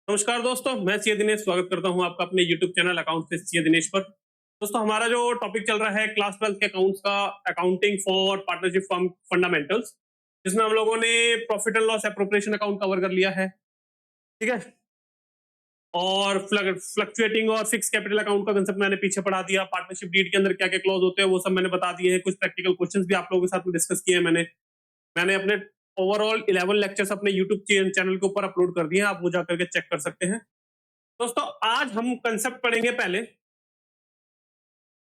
नमस्कार दोस्तों, मैं सीए दिनेश स्वागत करता हूं आपका अपने यूट्यूब चैनल अकाउंट से सीए दिनेश पर। दोस्तों, हमारा जो टॉपिक चल रहा है क्लास 12 के अकाउंट्स का, अकाउंटिंग फॉर पार्टनरशिप फंडामेंटल्स, जिसमें हम लोगों ने profit and loss appropriation account cover कर लिया है। ठीक है। और फ्लक्चुएटिंग और फिक्स कैपिटल अकाउंट का कंसेप्ट मैंने पीछे पढ़ा दिया। पार्टनरशिप डीड के अंदर क्या क्या क्लॉज होते हैं वो सब मैंने बता दिए हैं। कुछ प्रैक्टिकल क्वेश्चंस भी आप लोगों के साथ में डिस्कस किए हैं मैंने अपने ओवरऑल 11 लेक्चर्स अपने यूट्यूब चैनल के ऊपर अपलोड कर दिए हैं, आप वो जाकर के चेक कर सकते हैं। दोस्तों, आज हम कंसेप्ट पढ़ेंगे। पहले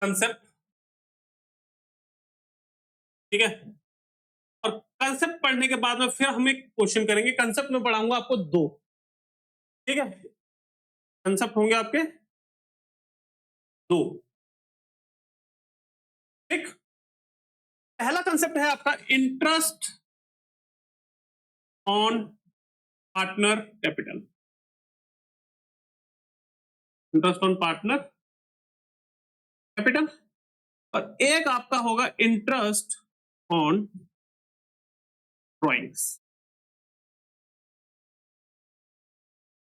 कंसेप्ट, ठीक है। और कंसेप्ट पढ़ने के बाद में फिर हम एक क्वेश्चन करेंगे। कंसेप्ट में पढ़ाऊंगा आपको दो, ठीक है। कंसेप्ट होंगे आपके दो, ठीक। पहला कंसेप्ट है आपका interest on partner capital. Interest on partner capital. और एक आपका होगा इंटरेस्ट ऑन ड्रॉइंग्स।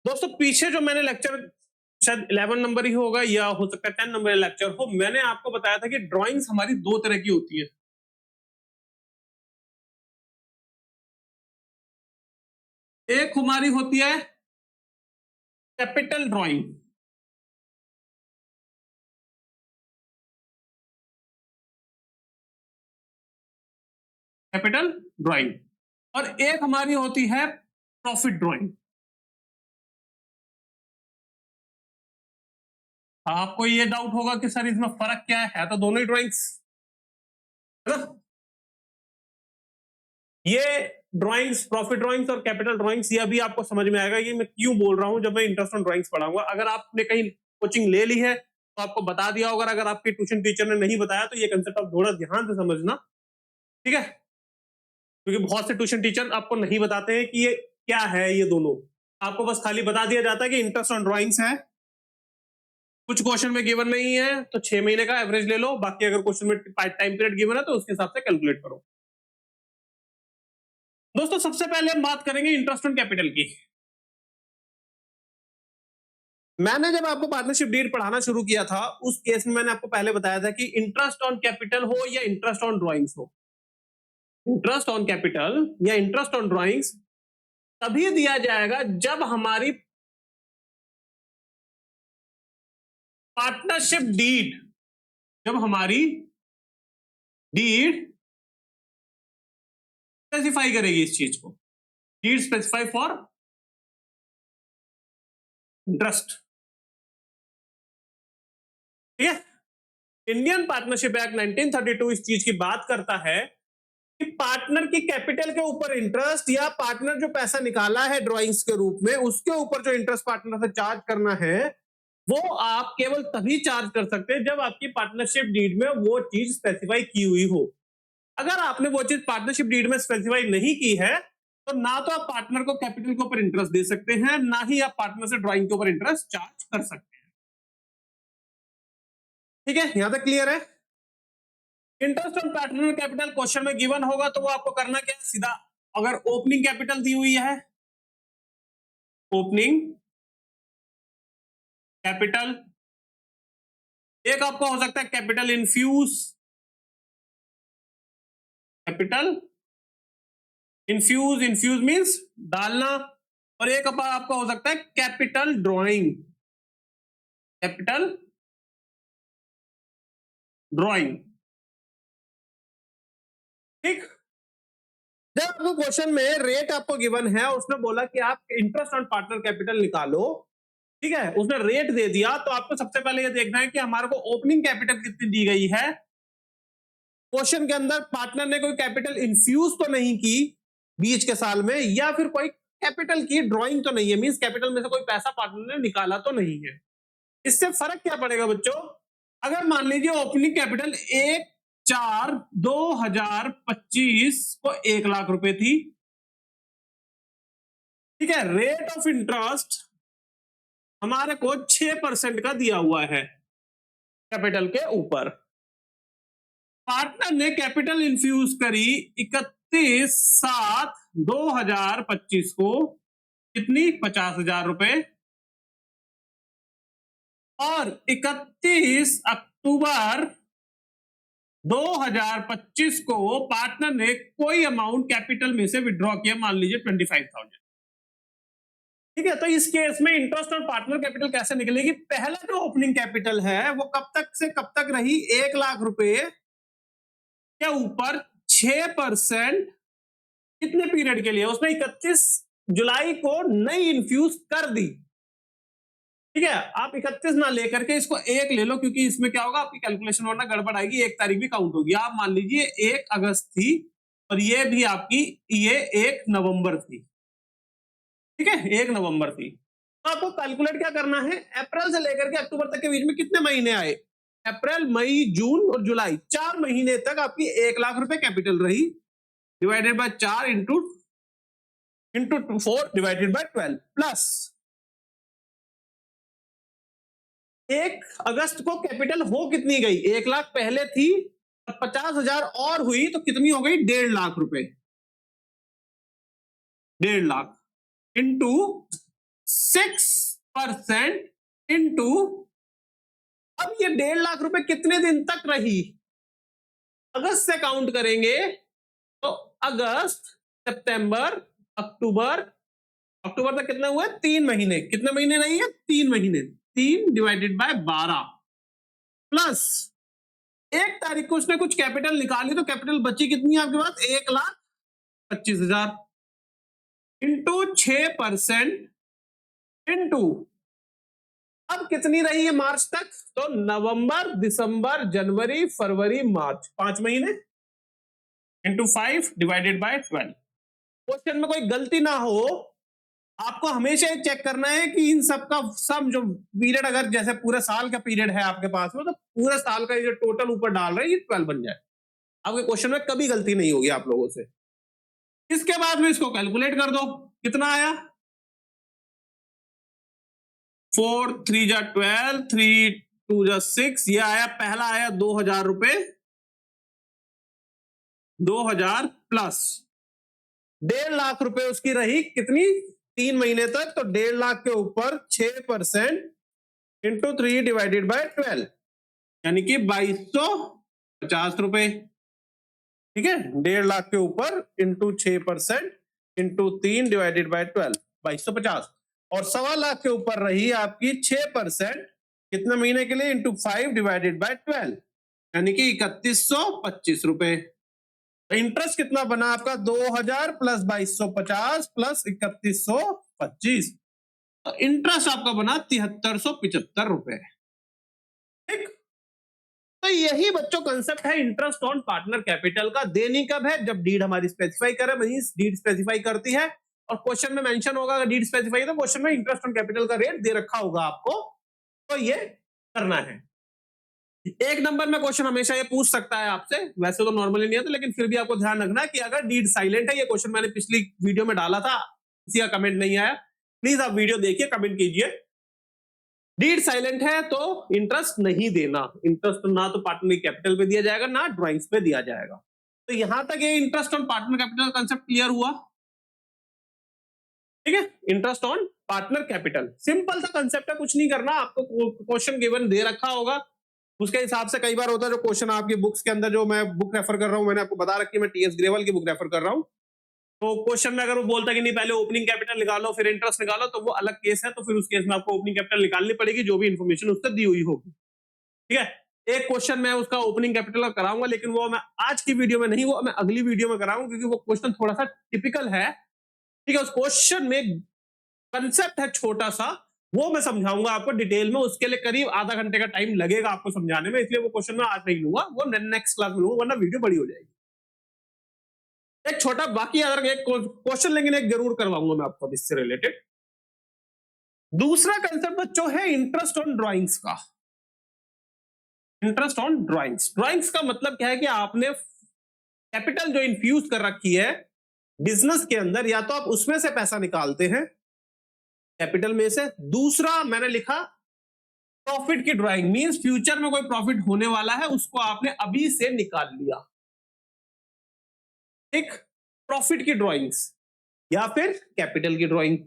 दोस्तों, पीछे जो मैंने लेक्चर, शायद 11 नंबर ही होगा या हो सकता है 10 नंबर लेक्चर हो, मैंने आपको बताया था कि ड्राइंग्स हमारी दो तरह की होती है। एक हमारी होती है कैपिटल ड्राइंग, कैपिटल ड्राइंग। और एक हमारी होती है प्रॉफिट ड्राइंग। आपको ये डाउट होगा कि सर इसमें फर्क क्या है तो दोनों ही ड्राइंग्स, है ना। ये ड्राइंग्स, प्रॉफिट ड्राइंग्स और कैपिटल ड्राइंग्स, ये अभी आपको समझ में आएगा कि मैं क्यों बोल रहा हूं जब मैं इंटरेस्ट ऑन ड्राइंग्स पढ़ाऊंगा। अगर आपने कहीं कोचिंग ले ली है तो आपको बता दिया होगा, अगर आपके ट्यूशन टीचर ने नहीं बताया तो ये कंसेप्ट आप थोड़ा ध्यान से समझना, ठीक है। क्योंकि बहुत से ट्यूशन टीचर आपको नहीं बताते हैं कि ये क्या है। ये दोनों आपको बस खाली बता दिया जाता है कि इंटरेस्ट ऑन ड्राइंग्स है, कुछ क्वेश्चन में गिवन नहीं है तो 6 महीने का एवरेज ले लो, बाकी अगर क्वेश्चन में टाइम पीरियड गिवन है तो उसके हिसाब से कैलकुलेट करो। दोस्तों, सबसे पहले हम बात करेंगे इंटरेस्ट ऑन कैपिटल की। मैंने जब आपको पार्टनरशिप डीड पढ़ाना शुरू किया था उस केस में मैंने आपको पहले बताया था कि इंटरेस्ट ऑन कैपिटल हो या इंटरेस्ट ऑन ड्राइंग्स हो, इंटरेस्ट ऑन कैपिटल या इंटरेस्ट ऑन ड्राइंग्स तभी दिया जाएगा जब हमारी पार्टनरशिप डीड, जब हमारी डीड स्पेसिफाई करेगी इस चीज को। डीड स्पेसिफाई फॉर इंटरेस्ट, ठीक है। इंडियन पार्टनरशिप एक्ट 1932 इस चीज की बात करता है कि पार्टनर की कैपिटल के ऊपर इंटरेस्ट या पार्टनर जो पैसा निकाला है ड्राइंग्स के रूप में उसके ऊपर जो इंटरेस्ट पार्टनर से चार्ज करना है वो आप केवल तभी चार्ज कर सकते हैं जब आपकी पार्टनरशिप डीड में वो चीज स्पेसिफाई की हुई हो। अगर आपने वो चीज पार्टनरशिप डीड में स्पेसिफाई नहीं की है तो ना तो आप पार्टनर को कैपिटल के ऊपर इंटरेस्ट दे सकते हैं, ना ही आप पार्टनर से ड्राइंग के ऊपर इंटरेस्ट चार्ज कर सकते हैं। ठीक है, यहां तक क्लियर है। Interest on partner capital question में गिवन होगा तो वो आपको करना क्या है, सीधा अगर ओपनिंग कैपिटल दी हुई है, ओपनिंग कैपिटल, एक आपको हो सकता है capital infuse, capital infuse, infuse means डालना। और एक आपका हो सकता है कैपिटल ड्राइंग, कैपिटल ड्राइंग, ठीक। जब आपको क्वेश्चन में रेट आपको गिवन है, उसने बोला कि आप इंटरेस्ट ऑन पार्टनर कैपिटल निकालो, ठीक है, उसने रेट दे दिया तो आपको सबसे पहले ये देखना है कि हमारे को ओपनिंग कैपिटल कितनी दी गई है। क्वेश्चन के अंदर पार्टनर ने कोई कैपिटल इन्फ्यूज तो नहीं की बीच के साल में, या फिर कोई कैपिटल की ड्राइंग तो नहीं है, मींस कैपिटल में से कोई पैसा पार्टनर ने निकाला तो नहीं है। इससे फर्क क्या पड़ेगा बच्चों, अगर मान लीजिए ओपनिंग कैपिटल 1/4/2025 को 1 लाख रुपए थी, ठीक है। रेट ऑफ इंटरेस्ट हमारे को 6% का दिया हुआ है कैपिटल के ऊपर। पार्टनर ने कैपिटल इन्फ्यूज करी 31/7/2025 को, कितनी, 50,000 रुपए, और 31 अक्टूबर 2025 को पार्टनर ने कोई अमाउंट कैपिटल में से विड्रॉ किया, मान लीजिए 25,000। ठीक है, तो इस केस में इंटरेस्ट और पार्टनर कैपिटल कैसे निकलेगी? पहला जो ओपनिंग कैपिटल है वो कब तक से कब तक रही? 1 लाख रुपए के ऊपर 6% कितने पीरियड के लिए? उसने 31 जुलाई को नई इन्फ्यूज कर दी। ठीक है, आप 31 ना लेकर के इसको 1 ले लो, क्योंकि इसमें क्या होगा, आपकी कैलकुलेशन वरना गड़बड़ आएगी, 1 तारीख भी काउंट होगी। आप मान लीजिए 1 अगस्त थी और ये भी आपकी ये 1 नवंबर थी। ठीक है, 1 नवंबर थी। तो आपको कैलकुलेट क्या करना है? अप्रैल से लेकर के अक्टूबर तक के बीच में कितने महीने आए? अप्रैल, मई, जून और जुलाई, 4 महीने तक आपकी 1 लाख रुपए कैपिटल रही, divided by 4 into 4 divided by 12 plus 1 अगस्त को कैपिटल हो कितनी गई? 1 लाख पहले थी, 50,000 और हुई तो कितनी हो गई? 1.5 लाख रुपए। 1.5 लाख इंटू 6% इंटू, अब ये 1.5 लाख रुपए कितने दिन तक रही? अगस्त से काउंट करेंगे तो अगस्त, सितंबर, अक्टूबर, अक्टूबर तक कितने हुए? 3 महीने। कितने महीने रही है? 3 महीने। 3 डिवाइडेड बाय 12 प्लस 1 तारीख को उसने कुछ कैपिटल निकाली तो कैपिटल बची कितनी है आपके पास? 1,25,000 इंटू 6% इंटू, अब कितनी रही है मार्च तक? तो नवंबर, दिसंबर, जनवरी, फरवरी, मार्च, 5 महीने इंटू 5 डिवाइडेड बाय 12। क्वेश्चन में कोई गलती ना हो, आपको हमेशा चेक करना है कि इन सब का सम जो पीरियड, अगर जैसे पूरे साल का पीरियड है आपके पास में, तो पूरे साल का जो टोटल ऊपर डाल रहे हैं ये 12 बन जाए। आपके क्वेश्चन में कभी गलती नहीं होगी आप लोगों से। इसके बाद में इसको कैलकुलेट कर दो, कितना आया? 4 3 जा 12, 3 2 जा 6, ये आया, पहला आया 2,000 रुपए, 2,000 प्लस 1.5 लाख रुपए उसकी रही कितनी? 3 महीने तक, तो 1.5 लाख के ऊपर 6% इंटू 3 डिवाइडेड बाय 12, यानी कि 2,250 रुपए। ठीक है, 1.5 लाख के ऊपर इंटू 6% इंटू 3 डिवाइडेड बाय 12, 2,250। और 1.25 लाख के ऊपर रही आपकी 6% कितने महीने के लिए? इंटू 5 डिवाइडेड बाय 12, यानी कि 3,125 रुपए। इंटरेस्ट कितना बना आपका? 2,000 प्लस 2,250 प्लस 3,125, तो इंटरेस्ट आपका बना 7,375 रुपए। ठीक, तो यही बच्चों कंसेप्ट है इंटरेस्ट ऑन पार्टनर कैपिटल का। देनी कब है? जब डीड हमारी स्पेसिफाई करे, मींस डीड स्पेसिफाई करती है और क्वेश्चन में मेंशन होगा, अगर डीड स्पेसिफाई है तो क्वेश्चन में इंटरेस्ट ऑन कैपिटल का रेट दे रखा होगा आपको, तो ये करना है। 1 नंबर में क्वेश्चन हमेशा ये पूछ सकता है आपसे, वैसे तो नॉर्मली नहीं आता, लेकिन फिर भी आपको ध्यान रखना है कि अगर डीड साइलेंट है, ये क्वेश्चन मैंने पिछली वीडियो में डाला था, किसी का कमेंट नहीं आया, प्लीज आप वीडियो देखिए, कमेंट कीजिए। डीड साइलेंट है तो इंटरेस्ट नहीं देना, इंटरेस्ट ना तो पार्टनर कैपिटल पे दिया जाएगा ना ड्राइंग्स पे दिया जाएगा। तो यहां तक ये interest on partner capital concept clear हुआ। ठीक है, interest on partner capital simple सा कंसेप्ट है, कुछ नहीं करना, आपको क्वेश्चन गिवन दे रखा होगा, उसके हिसाब से कई बार होता है जो क्वेश्चन आपकी बुक्स के अंदर, जो मैं बुक रेफर कर रहा हूं, मैंने आपको बता रखी है, मैं टीएस ग्रेवल की बुक रेफर कर रहा हूं। तो क्वेश्चन में अगर वो बोलता है कि नहीं पहले ओपनिंग कैपिटल निकालो फिर इंटरेस्ट निकालो, तो वो अलग केस है, तो फिर उस केस में आपको ओपनिंग कैपिटल निकालनी पड़ेगी, जो भी इन्फॉर्मेशन उससे दी हुई होगी। ठीक है, एक क्वेश्चन मैं उसका ओपनिंग कैपिटल कराऊंगा, लेकिन वो मैं आज की वीडियो में नहीं, वो मैं अगली वीडियो में कराऊंगा, क्योंकि वो क्वेश्चन थोड़ा सा टिपिकल है। ठीक है, उस क्वेश्चन में कंसेप्ट है छोटा सा, वो मैं समझाऊंगा आपको डिटेल में, उसके लिए करीब आधा घंटे का टाइम लगेगा आपको समझाने में, इसलिए वो क्वेश्चन मैं आज नहीं लूंगा, वो नेक्स्ट क्लास में लूंगा, वरना वीडियो बड़ी हो जाएगी। एक छोटा बाकी अगर एक क्वेश्चन, लेकिन एक जरूर करवाऊंगा मैं आपको इससे रिलेटेड। दूसरा कंसेप्ट बच्चों है इंटरेस्ट ऑन ड्राइंग्स का। इंटरेस्ट ऑन ड्राइंग्स, ड्राइंग्स का मतलब क्या है कि आपने कैपिटल जो इन्फ्यूज कर रखी है बिजनेस के अंदर, या तो आप उसमें से पैसा निकालते हैं कैपिटल में से, दूसरा मैंने लिखा प्रॉफिट की ड्राइंग, मींस फ्यूचर में कोई प्रॉफिट होने वाला है उसको आपने अभी से निकाल लिया। एक प्रॉफिट की ड्राइंग्स या फिर कैपिटल की ड्राइंग।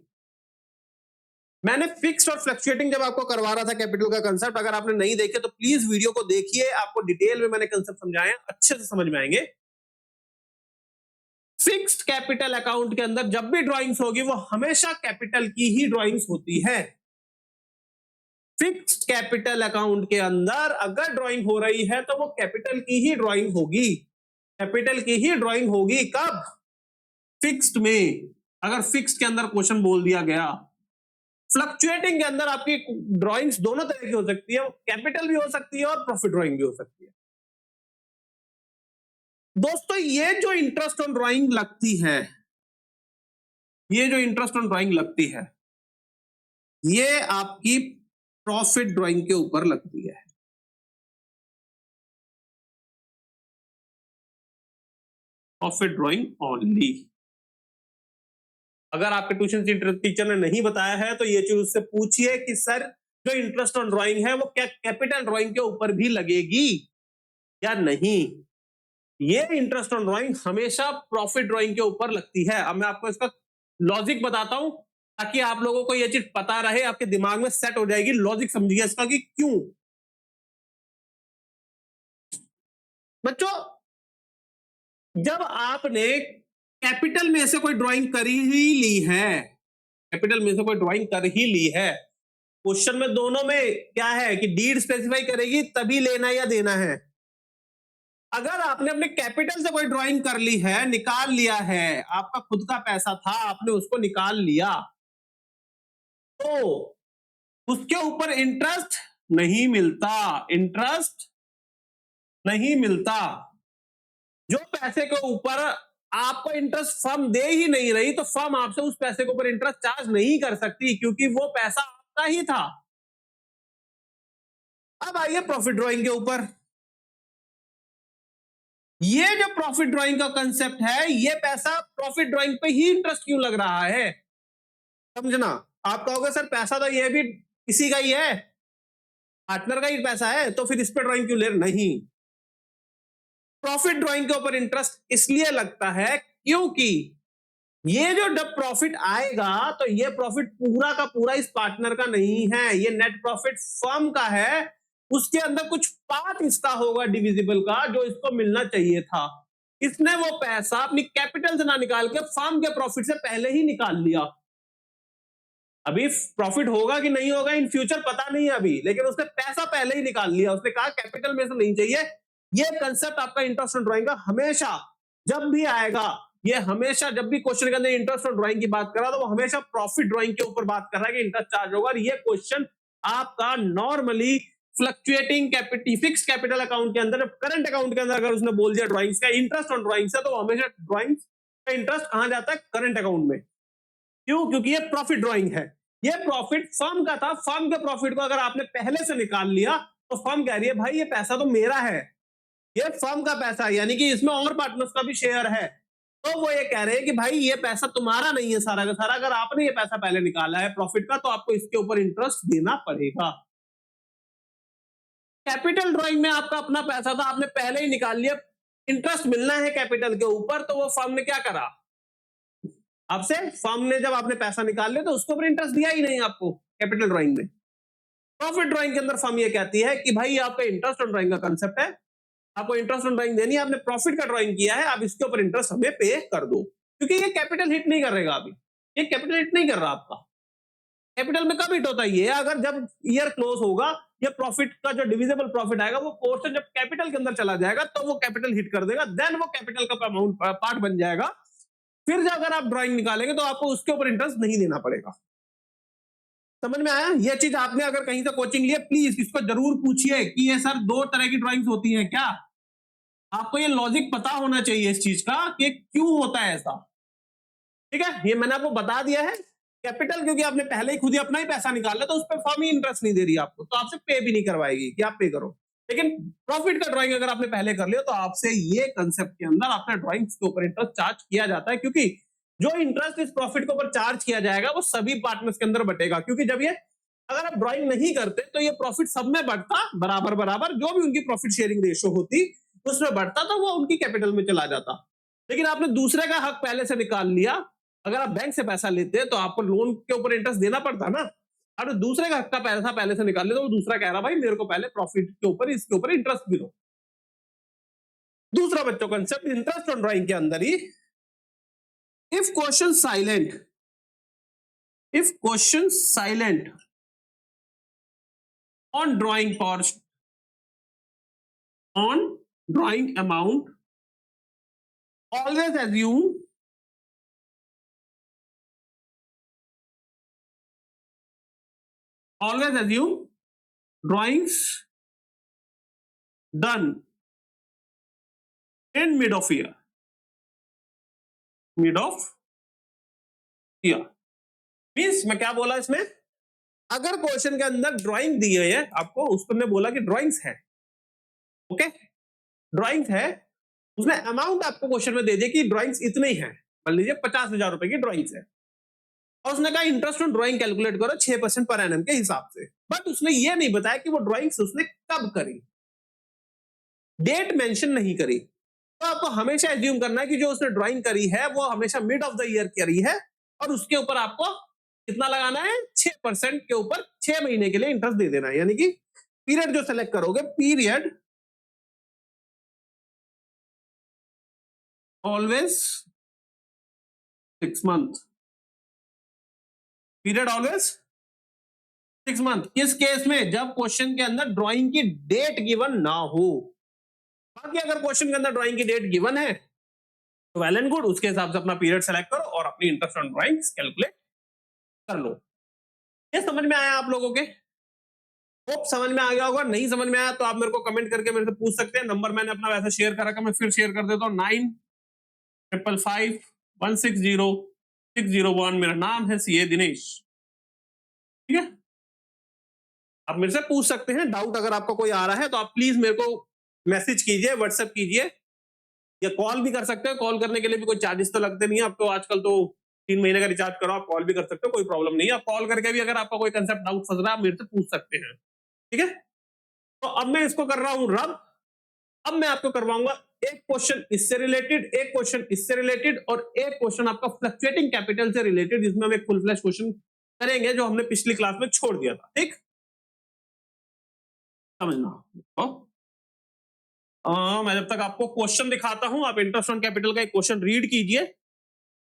मैंने फिक्स्ड और फ्लक्चुएटिंग जब आपको करवा रहा था कैपिटल का कंसेप्ट, अगर आपने नहीं देखे तो प्लीज वीडियो को देखिए, आपको डिटेल में मैंने कंसेप्ट समझाया, अच्छे से समझ में आएंगे। फिक्स्ड कैपिटल अकाउंट के अंदर जब भी ड्राइंग्स होगी वो हमेशा कैपिटल की ही ड्राइंग्स होती है। फिक्स्ड कैपिटल अकाउंट के अंदर अगर ड्राइंग हो रही है तो वो कैपिटल की ही ड्राइंग होगी, कैपिटल की ही ड्राइंग होगी। कब? फिक्स्ड में। अगर फिक्स्ड के अंदर क्वेश्चन बोल दिया गया, फ्लक्चुएटिंग के अंदर आपकी ड्राइंग्स दोनों तरह की हो सकती है, कैपिटल भी हो सकती है और प्रॉफिट ड्राइंग भी हो सकती है। दोस्तों ये जो इंटरेस्ट ऑन ड्राइंग लगती है, ये जो इंटरेस्ट ऑन ड्राइंग लगती है, ये आपकी प्रॉफिट ड्राइंग के ऊपर लगती है। Profit drawing only. अगर आपके ट्यूशन टीचर ने नहीं बताया है तो ये चीज उससे पूछिए कि सर जो इंटरेस्ट ऑन ड्राइंग है वो क्या कैपिटल ड्राइंग के ऊपर भी लगेगी या नहीं। ये इंटरेस्ट ऑन ड्राइंग हमेशा प्रॉफिट ड्राइंग के ऊपर लगती है। अब मैं आपको इसका लॉजिक बताता हूं ताकि आप लोगों को ये चीज पता रहे, आपके दिमाग में सेट हो जाएगी। लॉजिक समझिए इसका कि क्यों। बच्चों जब आपने कैपिटल में से कोई ड्राइंग कर ही ली है, कैपिटल में से कोई ड्राइंग कर ही ली है, क्वेश्चन में दोनों में क्या है कि डीड स्पेसिफाई करेगी तभी लेना या देना है। अगर आपने अपने कैपिटल से कोई ड्राइंग कर ली है, निकाल लिया है, आपका खुद का पैसा था, आपने उसको निकाल लिया, तो उसके ऊपर इंटरेस्ट नहीं मिलता, इंटरेस्ट नहीं मिलता। जो पैसे के ऊपर आपको इंटरेस्ट फर्म दे ही नहीं रही तो फर्म आपसे उस पैसे के ऊपर इंटरेस्ट चार्ज नहीं कर सकती क्योंकि वो पैसा आपका ही था। अब आइए प्रॉफिट ड्राइंग के ऊपर। ये जो प्रॉफिट ड्राइंग का कंसेप्ट है, ये पैसा प्रॉफिट ड्राइंग पे ही इंटरेस्ट क्यों लग रहा है? समझना। आप कहोगे सर पैसा तो ये भी किसी का ही है, पार्टनर का ही पैसा है, तो फिर इस पे ड्राइंग क्यों ले? नहीं, प्रॉफिट ड्राइंग के ऊपर इंटरेस्ट इसलिए लगता है क्योंकि ये जो जब प्रॉफिट आएगा तो ये प्रॉफिट पूरा का पूरा इस पार्टनर का नहीं है, ये नेट प्रॉफिट फर्म का है। उसके अंदर कुछ पार्ट इसका होगा डिविजिबल का जो इसको मिलना चाहिए था। इसने वो पैसा अपनी कैपिटल से ना निकाल के फर्म के प्रॉफिट से पहले ही निकाल लिया। अभी प्रॉफिट होगा कि नहीं होगा इन फ्यूचर पता नहीं है अभी, लेकिन उसने पैसा पहले ही निकाल लिया। उसने कहा कैपिटल में से नहीं चाहिए। ये कंसेप्ट आपका इंटरेस्ट ऑन ड्राइंग का हमेशा जब भी आएगा, ये हमेशा जब भी क्वेश्चन के अंदर इंटरेस्ट ऑन ड्राइंग की बात कर रहा तो वो हमेशा प्रॉफिट ड्राइंग के ऊपर बात कर रहा है कि इंटरेस्ट चार्ज होगा। और ये क्वेश्चन आपका normally fluctuating capital fix capital account के अंदर, करंट अकाउंट के अंदर अगर उसने बोल दिया ड्राइंग्स का इंटरेस्ट ऑन ड्राइंग्स है तो हमेशा ड्राइंग्स का इंटरेस्ट कहां जाता है? करंट अकाउंट में। क्यों? क्योंकि ये प्रॉफिट ड्राइंग है। ये प्रॉफिट फर्म का था, फर्म के प्रॉफिट को अगर आपने पहले से निकाल लिया तो फर्म कह रही है भाई ये पैसा तो मेरा है, ये फर्म का पैसा है, यानी कि इसमें और पार्टनर्स का भी शेयर है। तो वो ये कह रहे हैं कि भाई ये पैसा तुम्हारा नहीं है सारा का सारा, अगर आपने ये पैसा पहले निकाला है प्रॉफिट का तो आपको इसके ऊपर इंटरेस्ट देना पड़ेगा। कैपिटल ड्राइंग में आपका अपना पैसा था, आपने पहले ही निकाल लिया, इंटरेस्ट मिलना है कैपिटल के ऊपर, तो वो फर्म ने क्या करा आपसे? फर्म ने जब आपने पैसा निकाल लिया तो उसके ऊपर इंटरेस्ट दिया ही नहीं आपको कैपिटल ड्राइंग में। प्रॉफिट ड्राइंग के अंदर फर्म ये कहती है कि भाई आपका इंटरेस्ट ऑन ड्राइंग का कंसेप्ट है, आपको इंटरेस्ट ऑन ड्राइंग देनी है, आपने प्रॉफिट का ड्राइंग किया है, आप इसके ऊपर इंटरेस्ट हमें पे कर दो। क्योंकि ये कैपिटल हिट नहीं करेगा, अभी ये कैपिटल हिट नहीं कर रहा आपका। कैपिटल में कब हिट होता है? ये अगर जब ईयर क्लोज होगा, ये प्रॉफिट का जो डिविजिबल प्रॉफिट आएगा वो पोर्शन जब कैपिटल के अंदर चला जाएगा तो वो कैपिटल हिट कर देगा, देन वो कैपिटल का अमाउंट पार्ट बन जाएगा। फिर जब अगर आप ड्राइंग निकालेंगे तो आपको उसके ऊपर इंटरेस्ट नहीं देना पड़ेगा। समझ में आया? ये चीज आपने अगर कहीं से कोचिंग लिया प्लीज इसको जरूर पूछिए कि ये सर दो तरह की ड्राइंग्स होती हैं क्या? आपको ये लॉजिक पता होना चाहिए इस चीज का कि क्यों होता है ऐसा। ठीक है, ये मैंने आपको बता दिया है। कैपिटल क्योंकि आपने पहले ही खुद ही अपना ही पैसा निकाला तो उस पर फर्म ही इंटरेस्ट नहीं दे रही आपको, तो आपसे पे भी नहीं करवाएगी कि आप पे करो। लेकिन प्रॉफिट का ड्राइंग अगर आपने पहले कर लिया तो आपसे ये कंसेप्ट के अंदर आपने ड्राइंग्स के ऊपर इंटरेस्ट चार्ज किया जाता है, क्योंकि जो इंटरेस्ट इस प्रॉफिट के ऊपर चार्ज किया जाएगा वो सभी पार्टनर्स के अंदर बटेगा। क्योंकि जब ये अगर आप ड्राइंग नहीं करते तो ये प्रॉफिट सब में बढ़ता बराबर बराबर, जो भी उनकी प्रॉफिट शेयरिंग रेशियो होती उसमें बढ़ता तो वो उनकी कैपिटल में चला जाता। लेकिन आपने दूसरे का हक पहले से निकाल लिया, अगर आप बैंक से पैसा लेते तो आपको लोन के ऊपर इंटरेस्ट देना पड़ता ना, और दूसरे का पैसा पहले से निकाल ले तो वो दूसरा कह रहा भाई मेरे को पहले प्रॉफिट के ऊपर इसके ऊपर इंटरेस्ट भी दो। दूसरा बच्चों कंसेप्ट इंटरेस्ट ऑन ड्राइंग के अंदर ही, if question silent on drawing amount, always assume drawings done in mid of year means मैं क्या बोला इसमें, अगर क्वेश्चन के अंदर ड्राइंग दी है आपको, उसको हमने बोला कि ड्राइंग्स है, ओके ड्राइंग्स है, उसने अमाउंट आपको क्वेश्चन में दे दिया कि ड्राइंग्स इतने ही है, मान लीजिए 50,000 रुपए की ड्राइंग्स है, और उसने कहा इंटरेस्ट ऑन ड्राइंग कैलकुलेट करो 6% पर एनम के हिसाब से, बट उसने ये नहीं बताया कि वो ड्राइंग्स उसने कब करी, डेट मेंशन नहीं करी। तो आपको हमेशा एज्यूम करना है कि जो उसने ड्राइंग करी है वो हमेशा मिड ऑफ द ईयर करी है, और उसके ऊपर आपको कितना लगाना है, 6% के ऊपर 6 महीने के लिए इंटरेस्ट दे देना है। यानी कि पीरियड जो सेलेक्ट करोगे, period always 6 month, period always 6 month. किस केस में, जब क्वेश्चन के अंदर ड्राइंग की डेट गिवन ना हो। बाकी अगर क्वेश्चन के अंदर ड्राइंग की डेट गिवन है तो वेल एंड गुड, उसके हिसाब से अपना पीरियड सेलेक्ट करो और अपनी इंटरेस्ट ऑन ड्राइंग्स कैलकुलेट कर लो। ये समझ में आया आप लोगों के? होप समझ में आ गया होगा। नहीं समझ में आया तो आप मेरे को कमेंट करके मेरे से पूछ सकते हैं। नंबर मैंने अपना वैसे शेयर कर रखा, मैं फिर शेयर कर देता हूँ, 9555160601। मेरा नाम है सीए दिनेश, ठीक है। आप मेरे से पूछ सकते हैं, डाउट अगर आपको कोई आ रहा है तो आप प्लीज मेरे को मैसेज कीजिए, व्हाट्सएप कीजिए, या कॉल भी कर सकते हैं। कॉल करने के लिए भी कोई चार्जेस तो लगते नहीं है। आप तो आजकल तो 3 महीने का रिचार्ज करो, आप कॉल भी कर सकते हो, कोई प्रॉब्लम नहीं है। आप कॉल करके भी अगर आपका कोई कंसेप्ट डाउट फंस रहा है आप मेरे से पूछ सकते हैं, ठीक है। तो अब मैं इसको कर रहा हूं रब। अब मैं आपको करवाऊंगा एक क्वेश्चन इससे रिलेटेड, एक क्वेश्चन इससे रिलेटेड, और एक क्वेश्चन आपका फ्लक्चुएटिंग कैपिटल से रिलेटेड, जिसमें हम एक फुल फ्लैश क्वेश्चन करेंगे जो हमने पिछली क्लास में छोड़ दिया था, ठीक। समझना। मैं जब तक आपको क्वेश्चन दिखाता हूं, आप इंटरेस्ट ऑन कैपिटल का एक क्वेश्चन रीड कीजिए,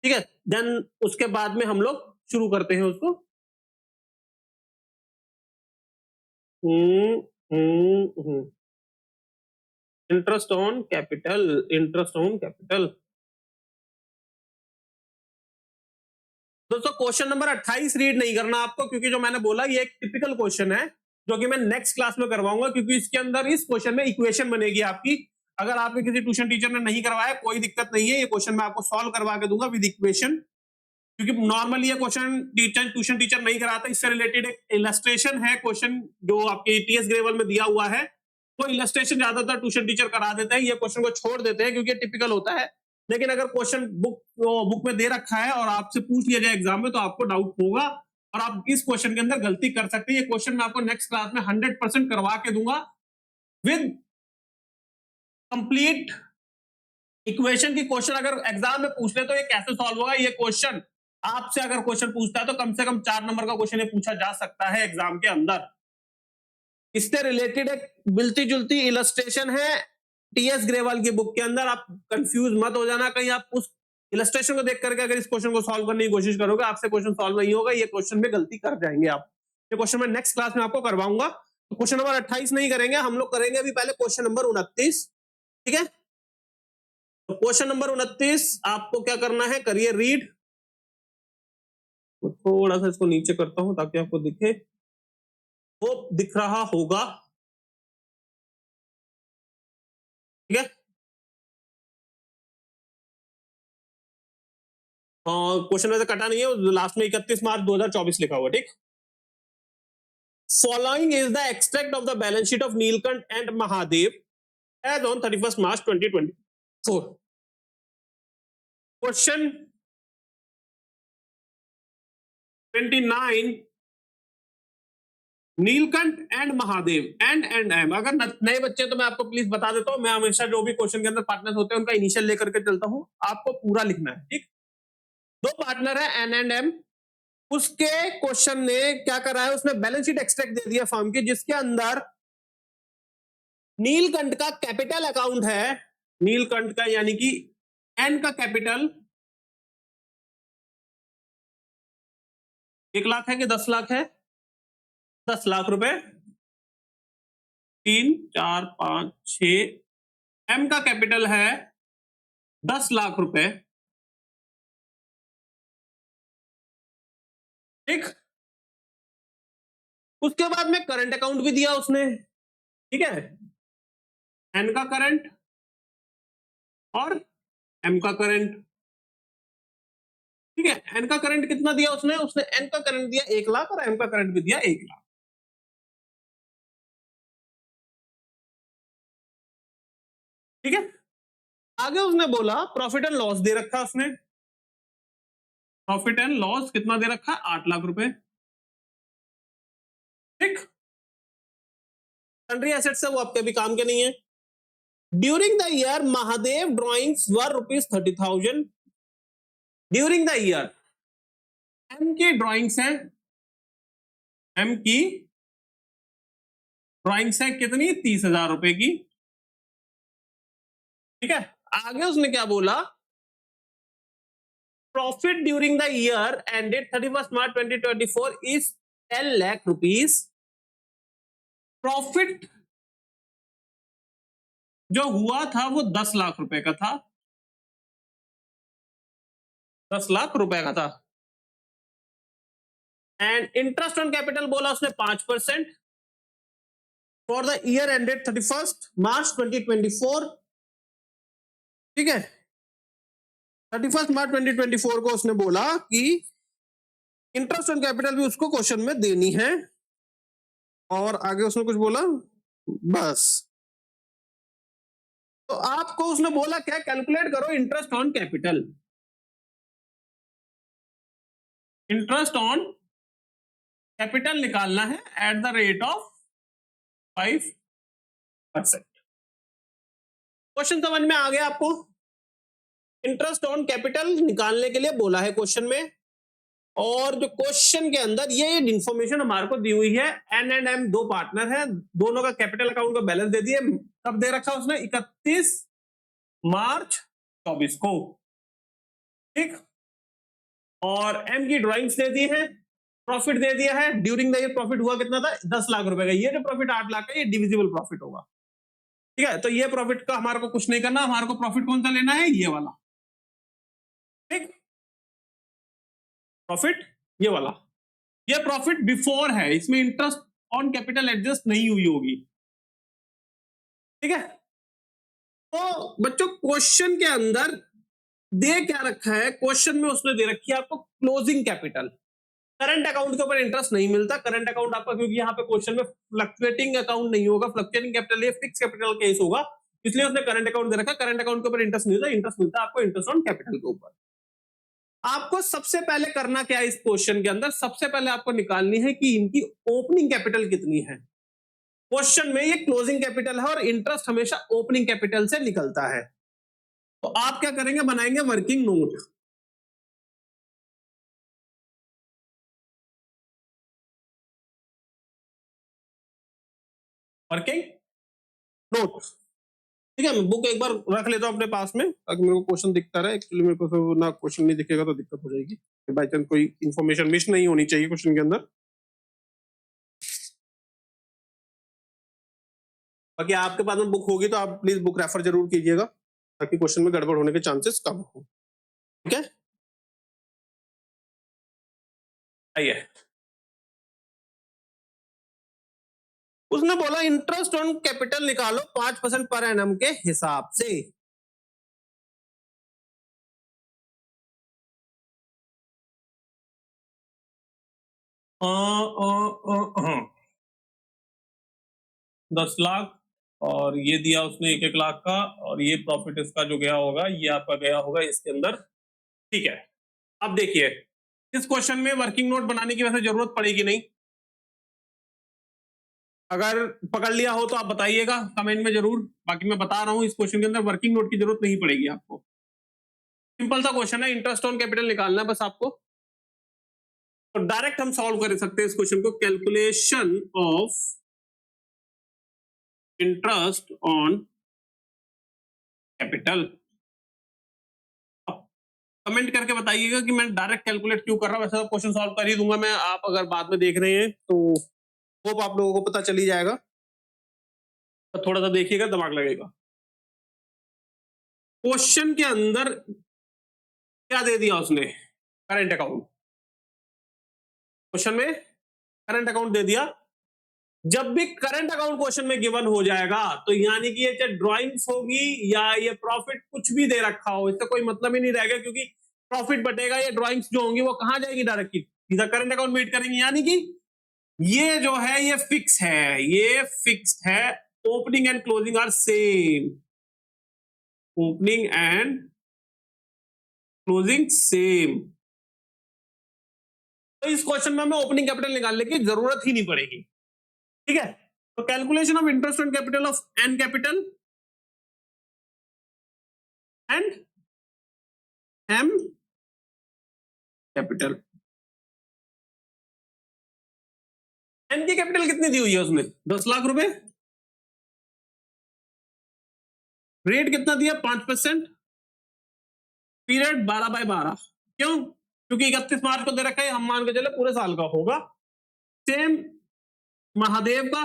ठीक है। देन उसके बाद में हम लोग शुरू करते हैं उसको। Interest on capital, interest on capital. दोस्तों क्वेश्चन नंबर 28 रीड नहीं करना आपको, क्योंकि जो मैंने बोला ये एक टिपिकल क्वेश्चन है जो कि मैं नेक्स्ट क्लास में करवाऊंगा, क्योंकि इसके अंदर इस क्वेश्चन में इक्वेशन बनेगी आपकी। अगर आपके किसी ट्यूशन टीचर ने नहीं करवाया कोई दिक्कत नहीं है, ये क्वेश्चन मैं आपको सॉल्व करवा के दूंगा विद इक्वेशन, क्योंकि नॉर्मली ये क्वेश्चन ट्यूशन टीचर नहीं कराता। इससे रिलेटेड एक इलस्ट्रेशन है क्वेश्चन जो आपके टीएस ग्रेवल में दिया हुआ है, वो इलस्ट्रेशन ज्यादातर ट्यूशन टीचर करा देते हैं, ये क्वेश्चन को छोड़ देते हैं क्योंकि टिपिकल होता है। लेकिन अगर क्वेश्चन बुक में दे रखा है और आपसे पूछ लिया जाए एग्जाम में तो आपको डाउट होगा और आप इस क्वेश्चन के अंदर गलती कर सकते हैं। ये क्वेश्चन मैं आपको नेक्स्ट क्लास में 100% करवा के दूंगा विद कंप्लीट इक्वेशन की। क्वेश्चन अगर एग्जाम में पूछ ले तो ये कैसे सॉल्व होगा, ये क्वेश्चन आपसे अगर क्वेश्चन पूछता है तो कम से कम 4 नंबर का क्वेश्चन ये पूछा जा सकता है एग्जाम के अंदर। इससे रिलेटेड एक मिलती जुलती इलस्ट्रेशन है टीएस ग्रेवाल की बुक के अंदर, आप कंफ्यूज मत हो जाना कहीं। आप उस इलस्ट्रेशन को देख करके अगर इस क्वेश्चन को सॉल्व करने की कोशिश करोगे आपसे क्वेश्चन सॉल्व नहीं होगा, ये क्वेश्चन में गलती कर जाएंगे आप। ये क्वेश्चन मैं नेक्स्ट क्लास में आपको करवाऊंगा। तो क्वेश्चन नंबर 28 नहीं करेंगे हम लोग, करेंगे अभी पहले क्वेश्चन नंबर 29, ठीक है। तो क्वेश्चन नंबर 29 आपको क्या करना है, करिए रीड। तो थोड़ा सा इसको नीचे करता हूं ताकि आपको दिखे, वो दिख रहा होगा, ठीक है। क्वेश्चन वैसे कटा नहीं है, लास्ट में 31 मार्च 2024 लिखा हुआ, ठीक। Following is the extract of the balance sheet of Neelkanth and Mahadev as on 31 March 2024। Question 29, Neelkanth and Mahadev and M. अगर नए बच्चे तो मैं आपको प्लीज बता देता हूं, मैं हमेशा जो भी क्वेश्चन के अंदर पार्टनर्स होते हैं उनका इनिशियल लेकर के चलता हूं, आपको पूरा लिखना है, ठीक। 2 पार्टनर है एन एंड एम, उसके क्वेश्चन ने क्या करा है, उसने बैलेंस शीट एक्सट्रैक्ट दे दिया फर्म की, जिसके अंदर नीलकंठ का कैपिटल अकाउंट है, नीलकंठ का यानी कि एन का कैपिटल 1 लाख है कि 10 लाख है, 10 लाख रुपए, 3 4 5 6, एम का कैपिटल है 10 लाख रुपए, ठीक। उसके बाद में करंट अकाउंट भी दिया उसने, ठीक है, एन का करंट और एम का करंट, ठीक है। एन का करंट कितना दिया उसने, उसने एन का करंट दिया 1 लाख और एम का करंट भी दिया 1 लाख, ठीक है। आगे उसने बोला प्रॉफिट एंड लॉस दे रखा उसने, प्रॉफिट एंड लॉस कितना दे रखा, 8 लाख रुपए, ठीक। सन्ड्री एसेट्स है वो आपके अभी काम के नहीं है। During the year Mahadev drawings were ₹30,000 during the year. M की ड्रॉइंग्स है, एम की ड्रॉइंग्स है कितनी, 30,000 रुपए की, ठीक है। आगे उसने क्या बोला, profit during the year ended 31 March 2024 is 10 lakh rupees. Profit जो हुआ था वो 10 लाख रुपए का था, 10 लाख रुपए का था। एंड इंटरेस्ट ऑन कैपिटल बोला उसने 5% for the year ended 31 March 2024, ठीक है। 31 मार्च 2024 को उसने बोला कि इंटरेस्ट ऑन कैपिटल भी उसको क्वेश्चन में देनी है, और आगे उसने कुछ बोला बस। तो आपको उसने बोला क्या, कैलकुलेट करो interest on capital, interest on capital निकालना है at the rate of 5%। Question समझ में आ गया आपको। इंटरेस्ट ऑन कैपिटल निकालने के लिए बोला है क्वेश्चन में, और जो क्वेश्चन के अंदर ये इंफॉर्मेशन हमारे को दी हुई है, एन एंड एम दो पार्टनर है, दोनों का कैपिटल अकाउंट का बैलेंस दे दिए, कब दे रखा उसने, 31 मार्च 24 को, ठीक। और एम की ड्राइंग्स दे दी है, प्रॉफिट दे दिया है, ड्यूरिंग द ईयर प्रॉफिट हुआ कितना था, 10 लाख रुपए का। ये जो प्रॉफिट 8 लाख का, ये डिविजिबल प्रॉफिट होगा, ठीक है। तो ये प्रॉफिट का हमारे को कुछ नहीं करना, हमारे को प्रॉफिट कौन सा लेना है, ये वाला, ठीक। प्रॉफिट ये वाला, ये प्रॉफिट बिफोर है, इसमें इंटरेस्ट ऑन कैपिटल एडजस्ट नहीं हुई होगी, ठीक है। तो बच्चों क्वेश्चन के अंदर दे क्या रखा है, क्वेश्चन में उसने दे रखी है आपको क्लोजिंग कैपिटल। करंट अकाउंट के ऊपर इंटरेस्ट नहीं मिलता, करंट अकाउंट आपका, क्योंकि यहाँ पे क्वेश्चन में फ्लक्चुएटिंग अकाउंट नहीं होगा, फ्लक्चुएटिंग कैपिटल, ये फिक्स कैपिटल केस होगा, इसलिए उसने करंट अकाउंट दे रखा। करंट अकाउंट के ऊपर इंटरेस्ट नहीं होता, इंटरेस्ट मिलता है आपको इंटरेस्ट ऑन कैपिटल के ऊपर। आपको सबसे पहले करना क्या है इस क्वेश्चन के अंदर, सबसे पहले आपको निकालनी है कि इनकी ओपनिंग कैपिटल कितनी है। क्वेश्चन में ये क्लोजिंग कैपिटल है और इंटरेस्ट हमेशा ओपनिंग कैपिटल से निकलता है। तो आप क्या करेंगे, बनाएंगे वर्किंग नोट, वर्किंग नोट, ठीक है। मैं बुक एक बार रख लेता हूं अपने पास में, ताकि मेरे को क्वेश्चन दिखता रहे। एक्चुअली मेरे को तो ना क्वेश्चन नहीं दिखेगा तो दिक्कत हो जाएगी, बाई चांस कोई इंफॉर्मेशन मिस नहीं होनी चाहिए क्वेश्चन के अंदर। बाकी आपके पास में बुक होगी तो आप प्लीज बुक रेफर जरूर कीजिएगा, ताकि क्वेश्चन में गड़बड़ होने के चांसेस कम हो, ठीक है। आइए, उसने बोला इंटरेस्ट ऑन कैपिटल निकालो 5% पर एनम के हिसाब से। आ, आ, आ, आ, 10 लाख और ये दिया उसने 1-1 लाख का, और ये प्रॉफिट इसका जो गया होगा ये आपका गया होगा इसके अंदर, ठीक है। अब देखिए इस क्वेश्चन में वर्किंग नोट बनाने की वैसे जरूरत पड़ेगी नहीं, अगर पकड़ लिया हो तो आप बताइएगा कमेंट में जरूर। बाकी मैं बता रहा हूं इस क्वेश्चन के अंदर वर्किंग नोट की जरूरत नहीं पड़ेगी आपको, सिंपल सा क्वेश्चन है, इंटरेस्ट ऑन कैपिटल निकालना है बस आपको। तो डायरेक्ट हम सॉल्व कर सकते हैं इस क्वेश्चन को, calculation of interest on capital. Comment करके बताइएगा कि मैं डायरेक्ट कैलकुलेट क्यों कर रहा हूं, वैसे तो क्वेश्चन सॉल्व कर ही दूंगा मैं, आप अगर बाद में देख रहे हैं तो होप आप लोगों को पता चल ही जाएगा, तो थोड़ा सा देखिएगा, दिमाग लगेगा। क्वेश्चन के अंदर क्या दे दिया उसने, करंट अकाउंट। क्वेश्चन में करंट अकाउंट दे दिया। जब भी करंट अकाउंट क्वेश्चन में गिवन हो जाएगा तो यानी कि ये चाहे ड्राइंग्स होगी या ये प्रॉफिट कुछ भी दे रखा हो, इससे कोई मतलब ही नहीं रहेगा, क्योंकि प्रॉफिट बटेगा, ये ड्राइंग्स जो होंगी वो कहां जाएगी, डायरेक्टली सीधा करंट अकाउंट मीट करेंगे। यानी कि ये जो है ये फिक्स है, ये फिक्स्ड है। Opening and closing are same, opening and closing same. तो इस क्वेश्चन में हमें ओपनिंग कैपिटल निकालने की जरूरत ही नहीं पड़ेगी, ठीक है। तो calculation of interest on capital of N capital and M capital. N की कैपिटल कितनी दी हुई है उसमें, 10 लाख रुपए। रेट कितना दिया, 5%। पीरियड 12/12। क्यों, क्योंकि 31 मार्च को दे रखा है, हम मान के चले पूरे साल का होगा। सेम महादेव का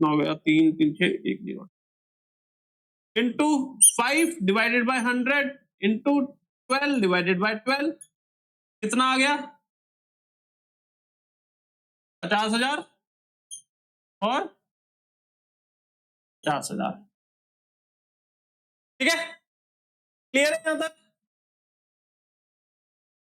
9 गया, 3 3 6 1 0 into 5 divided by 100 into 12 divided by 12 कितना आ गया, 50,000 और 50,000। ठीक है, क्लियर है यहां तक।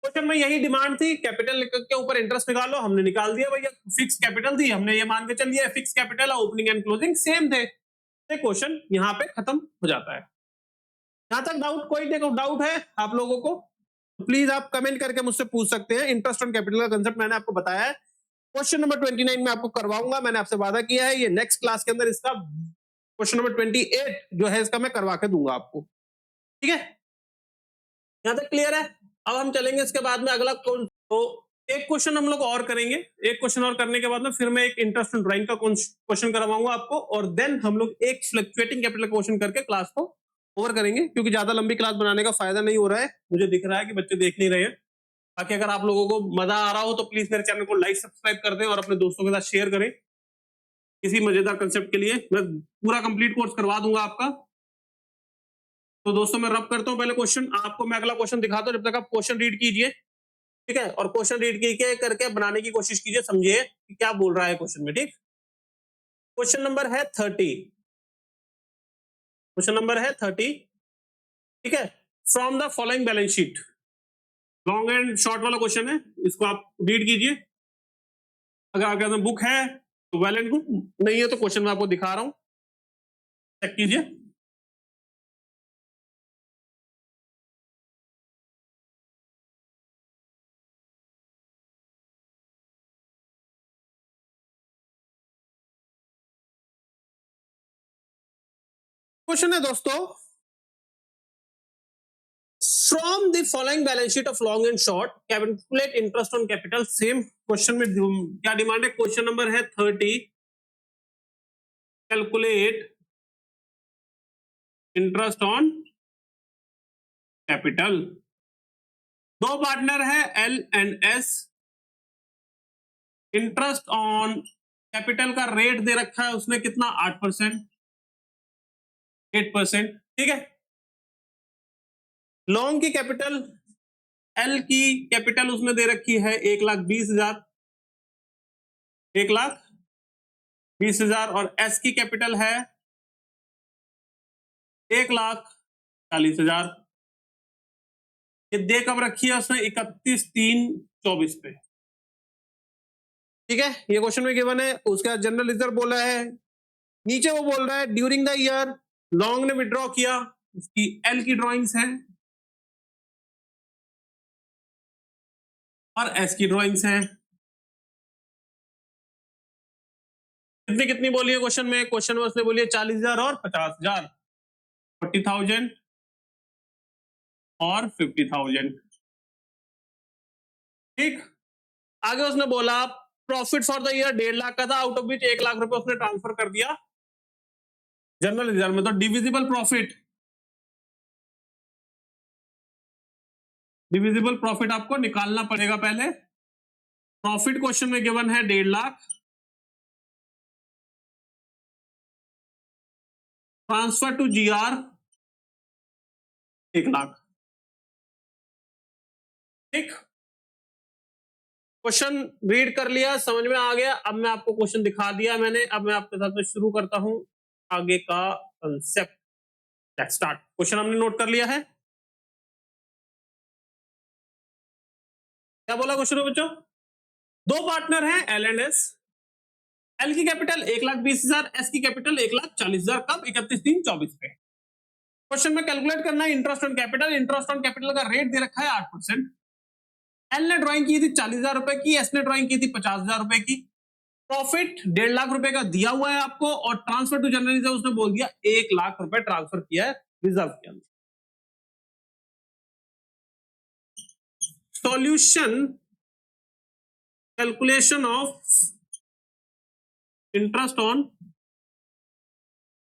क्वेश्चन में यही डिमांड थी, कैपिटल के ऊपर इंटरेस्ट निकालो, हमने निकाल दिया भैया। फिक्स कैपिटल थी, हमने ये मान के चलिए फिक्स कैपिटल और ओपनिंग एंड क्लोजिंग सेम थे, तो क्वेश्चन यहां पे खत्म हो जाता है। यहां तक डाउट, कोई डाउट है आप लोगों को, प्लीज आप कमेंट करके मुझसे पूछ सकते हैं। इंटरेस्ट ऑन कैपिटल का कंसेप्ट मैंने आपको बताया है, क्वेश्चन नंबर 29 में आपको करवाऊंगा, मैंने आपसे वादा किया है। ये नेक्स्ट क्लास के अंदर इसका क्वेश्चन नंबर 28 जो है इसका मैं करवा के दूंगा आपको, ठीक है। यहां तक क्लियर है। अब हम चलेंगे इसके बाद में अगला तो एक क्वेश्चन हम लोग और करेंगे, एक क्वेश्चन और करने के बाद में फिर मैं एक इंटरेस्ट ऑन ड्राइंग का क्वेश्चन करवाऊंगा आपको, और देन हम लोग एक फ्लक्चुएटिंग कैपिटल क्वेश्चन करके क्लास को ओवर करेंगे, क्योंकि ज्यादा लंबी क्लास बनाने का फायदा नहीं हो रहा है, मुझे दिख रहा है कि बच्चे देख नहीं रहे हैं। बाकी अगर आप लोगों को मजा आ रहा हो तो प्लीज मेरे चैनल को लाइक सब्सक्राइब कर दें और अपने दोस्तों के साथ शेयर करें। किसी मजेदार कंसेप्ट के लिए मैं पूरा कंप्लीट कोर्स करवा दूंगा आपका। तो दोस्तों मैं रब करता हूं पहले क्वेश्चन, आपको मैं अगला क्वेश्चन दिखाता हूं, जब तक आप क्वेश्चन रीड कीजिए, ठीक है। और क्वेश्चन रीड करके बनाने की कोशिश कीजिए, समझिए कि क्या बोल रहा है क्वेश्चन में, ठीक। क्वेश्चन नंबर है 30, क्वेश्चन नंबर है 30, ठीक है। From the following balance sheet, long and short वाला क्वेश्चन है, इसको आप रीड कीजिए। अगर आपके पास बुक है तो वेल एंड गुड, नहीं है तो क्वेश्चन मैं आपको दिखा रहा हूं, चेक कीजिए। क्वेश्चन है दोस्तों, from the following balance sheet of long and short calculate interest on capital. Same question में क्या डिमांड है, क्वेश्चन नंबर है 30, कैलकुलेट इंटरेस्ट ऑन कैपिटल। दो पार्टनर है L and S, interest on capital का रेट दे रखा है उसने कितना, 8%, 8%, ठीक है। लॉन्ग की कैपिटल, एल की कैपिटल उसने दे रखी है 1,20,000, 1,20,000, और एस की कैपिटल है 1,40,000। ये दे कब रखी है उसने, 31/3/24 पे, ठीक है। ये क्वेश्चन में गिवन है, उसका जनरल रिजर्व बोला है, नीचे वो बोल रहा है ड्यूरिंग द ईयर लॉन्ग ने विड्रॉ किया, उसकी एल की ड्रॉइंग्स हैं और एस की ड्रॉइंग्स हैं। कितनी कितनी बोली है क्वेश्चन में, क्वेश्चन में उसने बोली है 40,000 और 50,000, 40,000 और 50,000। ठीक। आगे उसने बोला profit for the year 1.5 lakh का था, आउट ऑफ विच 1 लाख रुपए उसने ट्रांसफर कर दिया जनरल रिजर्व में। तो डिविजिबल प्रॉफिट आपको निकालना पड़ेगा पहले। प्रॉफिट क्वेश्चन में गिवन है 1.5 lakh, transfer to GR 1 lakh. ठीक, क्वेश्चन रीड कर लिया, समझ में आ गया। अब मैं आपको क्वेश्चन दिखा दिया मैंने, अब मैं आपके साथ शुरू करता हूं आगे का कंसेप्ट। Let's start. क्वेश्चन हमने नोट कर लिया है। क्या बोला क्वेश्चन में बच्चों? दो पार्टनर हैं एल एंड एस। एल की कैपिटल 1,20,000, एस की कैपिटल 1,40,000। कब? 31/3/24 पे। क्वेश्चन में कैलकुलेट करना है interest on capital. Interest on capital का रेट दे रखा है 8%। एल ने ड्राइंग की थी 40,000 रुपए की, एस ने ड्राइंग की थी 50,000 रुपए की। प्रॉफिट 1.5 लाख रुपए का दिया हुआ है आपको, और ट्रांसफर टू जनरल रिजर्व उसने बोल दिया 1 लाख रुपए ट्रांसफर किया है रिजर्व के अंदर। Solution, calculation of interest on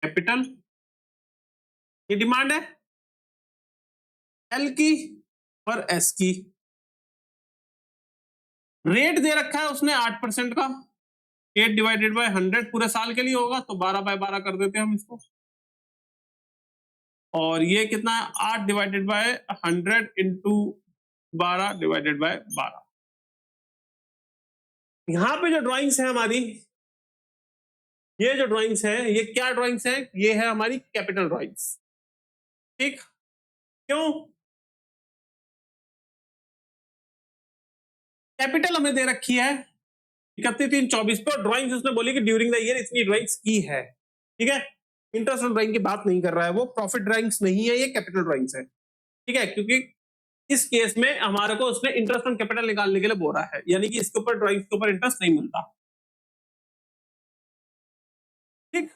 capital, ये डिमांड है एल की और एस की। रेट दे रखा है उसने 8% का, 8 डिवाइडेड बाय 100 पूरे साल के लिए होगा, तो 12/12 कर देते हैं हम इसको। और ये कितना है? 8 divided by 100 into 12 divided by 12। यहां पे जो ड्राइंग्स है हमारी, ये जो ड्राइंग्स है, ये क्या ड्राइंग्स है? ये है हमारी कैपिटल ड्राइंग्स। ठीक, क्यों? कैपिटल हमें दे रखी है 31/3/24 पर। ड्राइंग्स उसने बोली कि ड्यूरिंग द ईयर इतनी ड्राइंग्स की है। ठीक है, इंटरेस्ट ऑन ड्राइंग की बात नहीं कर रहा है वो, प्रॉफिट ड्राइंग्स नहीं है, ये कैपिटल ड्राइंग्स है। ठीक है, क्योंकि इस केस में हमारे को उसने इंटरेस्ट ऑन कैपिटल निकालने के लिए बोला है, यानी कि इसके ऊपर ड्राइंग्स के ऊपर इंटरेस्ट नहीं मिलता। ठीक,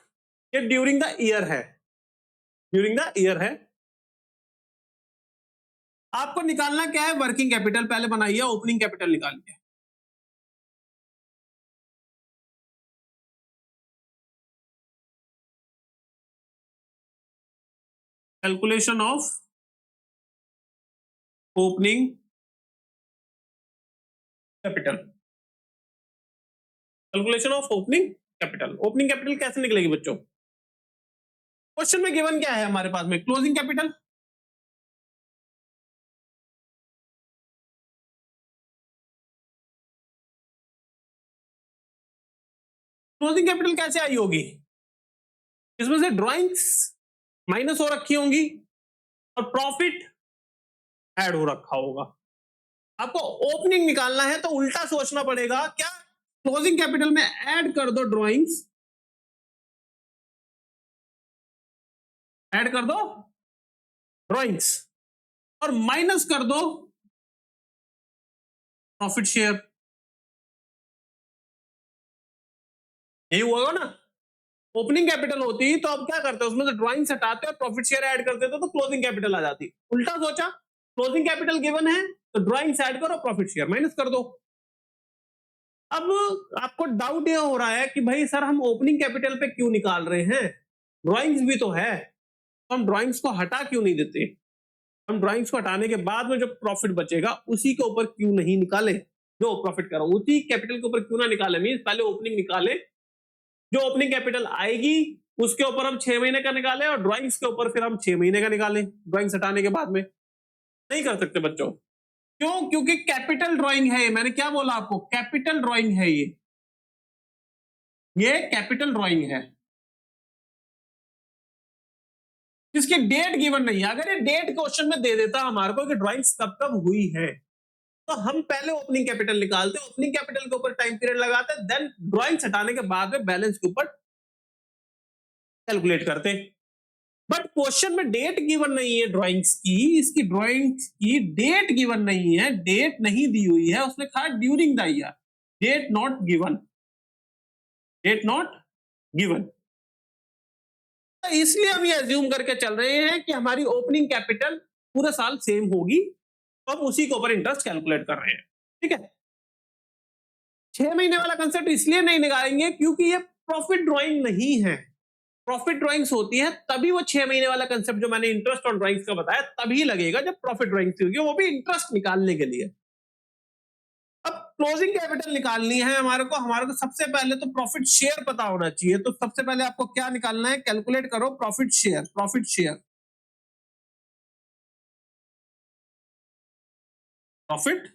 ये ड्यूरिंग द ईयर है, ड्यूरिंग द ईयर है। आपको निकालना क्या है? वर्किंग कैपिटल पहले बनाइए, ओपनिंग कैपिटल निकालिए। Calculation of opening capital, calculation of opening capital. Opening capital कैसे निकलेगी बच्चों? क्वेश्चन में गिवन क्या है हमारे पास में? Closing capital. क्लोजिंग कैपिटल कैसे आई होगी? इसमें से ड्राइंग्स माइनस हो रखी होंगी और प्रॉफिट ऐड हो रखा होगा। आपको ओपनिंग निकालना है तो उल्टा सोचना पड़ेगा। क्या? क्लोजिंग कैपिटल में ऐड कर दो ड्राइंग्स, ऐड कर दो ड्राइंग्स, और माइनस कर दो प्रॉफिट शेयर। यही हुआ ना? ओपनिंग कैपिटल होती तो अब क्या करते, उसमें से ड्राइंग्स हटाते और प्रॉफिट शेयर ऐड कर देते तो क्लोजिंग कैपिटल आ जाती। उल्टा सोचा, क्लोजिंग कैपिटल गिवन है तो ड्राइंग्स ऐड करो, प्रॉफिट शेयर माइनस कर दो। अब आपको डाउट ये हो रहा है कि भाई सर हम ओपनिंग कैपिटल पे क्यों निकाल रहे हैं, ड्राइंग्स भी तो है, तो हम ड्राइंग्स को हटा क्यों नहीं देते? हम ड्राइंग्स को हटाने के बाद में जो प्रॉफिट बचेगा उसी के ऊपर क्यों नहीं निकाले? जो प्रॉफिट करो उसी कैपिटल के ऊपर क्यों ना निकाले? मींस पहले ओपनिंग निकाले, जो ओपनिंग कैपिटल आएगी उसके ऊपर हम 6 महीने का निकाले, और ड्राइंग्स के ऊपर फिर हम 6 महीने का निकाले ड्राइंग्स हटाने के बाद में। नहीं कर सकते बच्चों। क्यों? क्योंकि कैपिटल ड्राइंग है। मैंने क्या बोला आपको? कैपिटल ड्राइंग है ये कैपिटल ड्राइंग है। इसकी डेट गिवन नहीं है। अगर ये डेट क्वेश्चन में दे देता हमारे को कि ड्राइंग्स कब कब हुई है, तो हम पहले ओपनिंग कैपिटल निकालते, ओपनिंग कैपिटल के ऊपर टाइम पीरियड लगाते, देन ड्राइंग्स हटाने के बाद में बैलेंस के ऊपर कैलकुलेट करते। बट क्वेश्चन में डेट गिवन नहीं है ड्राइंग्स की, इसकी ड्राइंग्स की डेट गिवन नहीं है, डेट नहीं दी हुई है, उसने कहा during the year, date not given, date not given. इसलिए हम ये अज्यूम करके चल रहे हैं कि हमारी ओपनिंग कैपिटल पूरे साल सेम होगी, तो हम उसी के ऊपर इंटरेस्ट कैलकुलेट कर रहे हैं। ठीक है। 6 महीने वाला कंसेप्ट इसलिए नहीं निकालेंगे क्योंकि ये प्रॉफिट ड्राइंग नहीं है। प्रॉफिट ड्राइंग्स होती है तभी वो 6 महीने वाला कंसेप्ट जो मैंने इंटरेस्ट ऑन ड्राइंग्स का बताया तभी लगेगा जब प्रॉफिट ड्राइंग्स होगी, वो भी इंटरेस्ट निकालने के लिए। अब क्लोजिंग कैपिटल निकालनी है हमारे को सबसे पहले तो प्रॉफिट शेयर पता होना चाहिए। तो सबसे पहले आपको क्या निकालना है, कैलकुलेट करो profit share. Profit share profit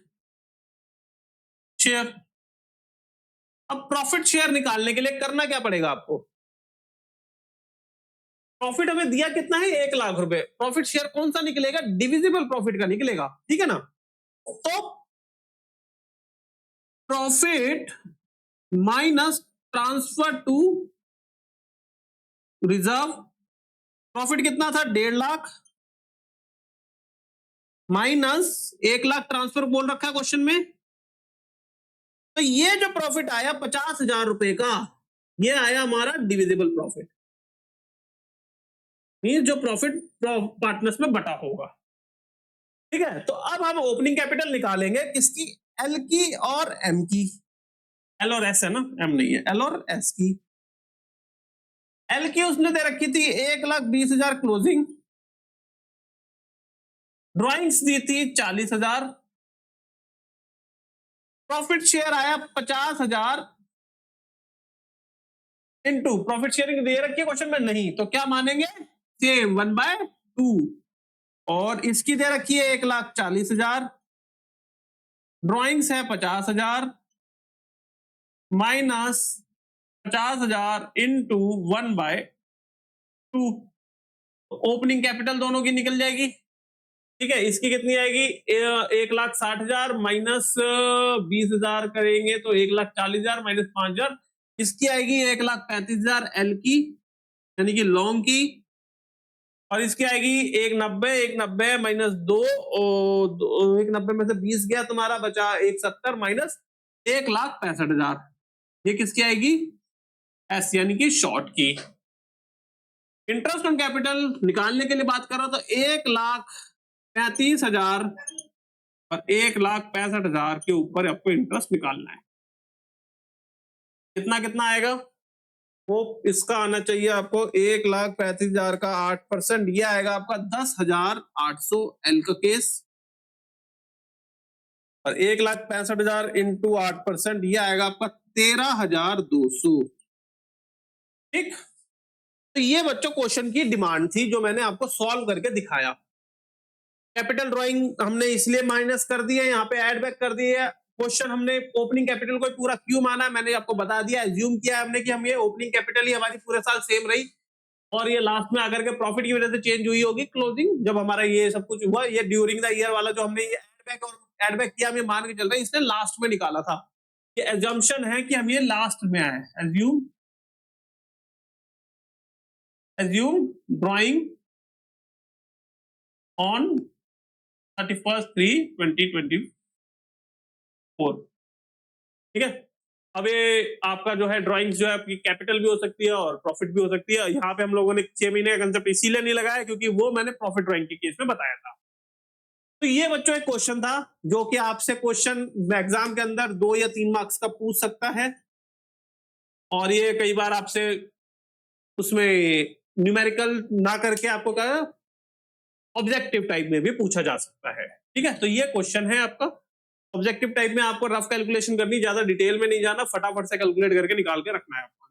share. अब प्रॉफिट शेयर निकालने के लिए करना क्या पड़ेगा आपको, प्रॉफिट हमें दिया कितना है, 1 लाख रुपए। प्रॉफिट शेयर कौन सा निकलेगा, डिविजिबल प्रॉफिट का निकलेगा, ठीक है ना। तो profit minus transfer to reserve, profit कितना था 1.5 लाख, माइनस 1 लाख ट्रांसफर बोल रखा है क्वेश्चन में। तो ये जो प्रॉफिट आया 50,000 रुपए का, ये आया हमारा डिविजिबल प्रॉफिट, मीन जो प्रॉफिट पार्टनर्स में बटा होगा, ठीक है। तो अब हम ओपनिंग कैपिटल निकालेंगे किसकी, एल की और एम की। एल और एस है ना, एम नहीं है, एल और एस की। एल की उसने दे रखी थी 1,20,000 क्लोजिंग, ड्राइंग्स दी थी 40,000, प्रॉफिट शेयर आया 50,000 इनटू प्रॉफिट शेयरिंग दे रखी है क्वेश्चन में नहीं, तो क्या मानेंगे, सेम 1/2। और इसकी दे रखी है 1,40,000, ड्राइंग्स है 50,000 माइनस 50,000 इंटू 1/2। ओपनिंग कैपिटल दोनों की निकल जाएगी, ठीक है। इसकी कितनी आएगी, 1,60,000 माइनस 20,000 करेंगे तो 1,40,000 माइनस 5,000, इसकी आएगी 1,35,000 एल की यानी कि लॉन्ग की, और इसकी आएगी 190 माइनस 2, 190 में से 20 गया तुम्हारा, बचा 170 माइनस 1,65,000, ये किसकी आएगी, एस यानी कि शॉर्ट की। इंटरेस्ट ऑन कैपिटल निकालने के लिए बात कर रहा तो 1,35,000 और 1,65,000 के ऊपर आपको इंटरेस्ट निकालना है। कितना कितना आएगा, वो इसका आना चाहिए आपको 1,35,000 का 8%, ये आएगा आपका 10,800 एल का केस, और 1,65,000 इंटू 8% ये आएगा आपका 13,200, ठीक। तो ये बच्चों क्वेश्चन की डिमांड थी जो मैंने आपको सॉल्व करके दिखाया। कैपिटल ड्राइंग हमने इसलिए माइनस कर दी है, यहाँ पे ऐड बैक कर दी है। क्वेश्चन हमने ओपनिंग कैपिटल को पूरा क्यों माना है मैंने आपको बता दिया, एज्यूम किया हमने कि हम ये ओपनिंग कैपिटल ही हमारी पूरे साल सेम रही, और ये लास्ट में आकर के प्रॉफिट की वजह से चेंज हुई होगी क्लोजिंग, जब हमारा ये सब कुछ हुआ। ये ड्यूरिंग द ईयर वाला जो हमने ये ऐड बैक किया, हम ये मान के चल रहे हैं इसने लास्ट में निकाला था। ये एजम्पशन है कि हम ये लास्ट में आए, एज्यूम ड्राइंग ऑन 31/3/2024, ठीक है। अब ये आपका जो है ड्राइंग्स जो है आपकी कैपिटल भी हो सकती है और प्रॉफिट भी हो सकती है। यहाँ पे हम लोगों ने 6 महीने का कंसेप्ट इसीलिए नहीं लगाया क्योंकि वो मैंने प्रॉफिट ड्राइंग के केस में बताया था। तो ये बच्चों एक क्वेश्चन था जो कि आपसे क्वेश्चन एग्जाम के अंदर 2 या 3 मार्क्स का पूछ सकता है, और ये कई बार आपसे उसमें न्यूमेरिकल ना करके आपको क्या ऑब्जेक्टिव टाइप में भी पूछा जा सकता है, ठीक है। तो ये क्वेश्चन है आपका ऑब्जेक्टिव टाइप में, आपको रफ कैलकुलेशन करनी, ज्यादा डिटेल में नहीं जाना, फटाफट से कैलकुलेट करके निकाल के रखना है आपको।